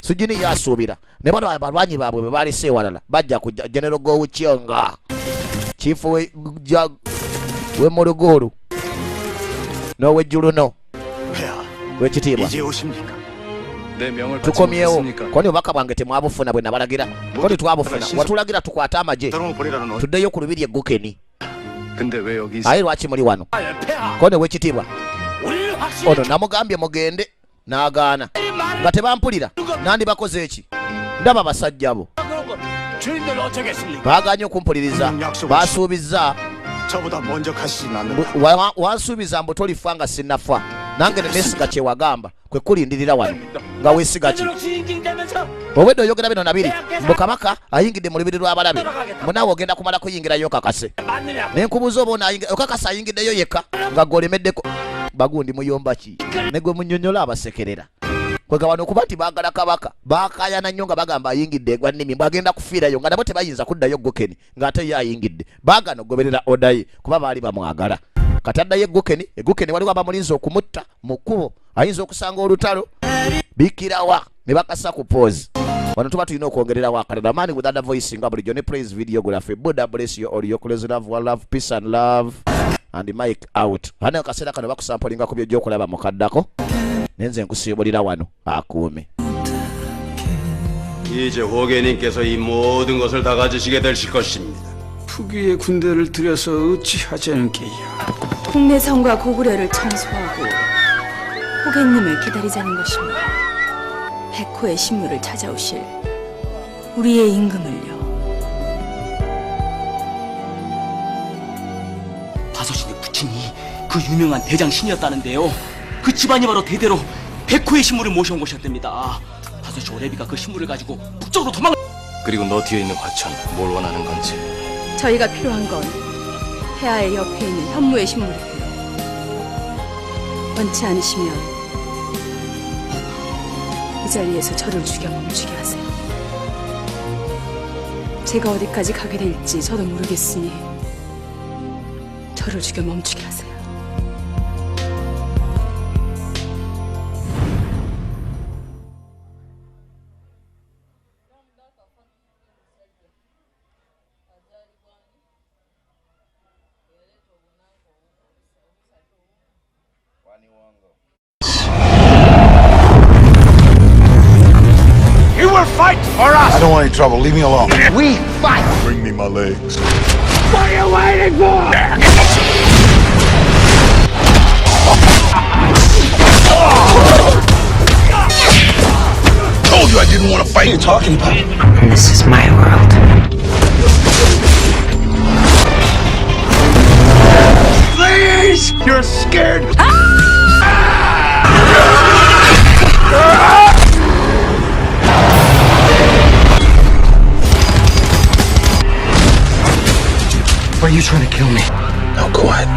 S1: sujini yasuubira ne bano abalwanyi baabwe bwe balese ewalala bajja kujja genero gowukyonga chifu we morogoro n'owejjuluno wekitiibwa tukomyewo koni obubaka bwange temwabufuna bwe nabalagira koni twabufuna watulagira tukwate amagye tuddeyo ku lubiri eggukeni aye lwaki muli wano koni wekitiibwa ono namugambye mugende n'agaana nga tebampulira nandi bakoze eki ndaba basajja abo baaganye okumpuliriza basuubiza wansuubiza mbu tolifa nga sinnafa nange nenesiga kyewagamba kwe kulindirira wano nga weesiga ki obwedde oyogera bino nabiri mbu kabaka ayingidde mu lubiri lw'abalabe munaawe ogenda kumala kuyingirayo kakase nenkubuuza oba okakasa ayingiddeyo yekka nga gwolemeddeko bagundi muyomba ki negwe munyonyola abasekerera kwegawano okuba nti baagala kabaka bakayana nnyo nga bagamba ayingidde egwa nnimi mbagenda kufiirayo nga nabo tebayinza kuddayo gukeni ng'ate ye ayingidde baagana ogoberera odaye kuba baali bamwagala kati addayo egukeni waliwo abamulinza okumutta mu kkubo ayinza okusanga olutalo bikirawa ne bakasa ku poozi wano tuba tulina okwongererawo akalala mani with other voice nga bulijjo ne praise videography buddha bless you all your close love one love peace and love and mic out hano akaseera kano bakusampulinga ku byojja okulaba mukaddako nenze nkusiibulira wano akuume
S5: 이제 호계님께서 이 모든 것을 다 가지시게 되실 것입니다.
S6: 투기의 군대를 들여서 어찌하자는 게야.
S3: 국내성과 고구려를 청소하고 호객님을 기다리자는 것입니다. 백호의 신무를 찾아오실 우리의 임금을요.
S7: 다섯신의 부친이 그 유명한 대장신이었다는데요. 그 집안이 바로 대대로 백호의 신무를 모셔온 곳이었답니다. 다섯이 오래비가 그 신무를 가지고 북쪽으로 도망을.
S5: 그리고 너 뒤에 있는 과천 뭘 원하는 건지.
S3: 저희가 필요한 건 폐하의 옆에 있는 현무의 신물이고요. 원치 않으시면 이 자리에서 저를 죽여 멈추게 하세요. 제가 어디까지 가게 될지 저도 모르겠으니 저를 죽여 멈추게 하세요.
S4: You will fight for us.
S2: I don't want any trouble. Leave me alone.
S4: We fight.
S2: Bring me my legs.
S4: What are you waiting for?
S2: Told you I didn't want to fight. What are you talking about?
S8: This is my world.
S2: Please! You're scared.
S8: Are you trying to kill me?
S2: Now quiet.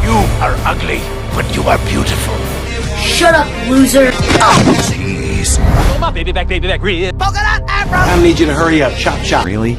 S4: You are ugly, but you are beautiful.
S8: Shut up, loser!
S2: Jeez.
S7: My baby back, real.
S8: I need you to hurry up. Chop, chop. Really?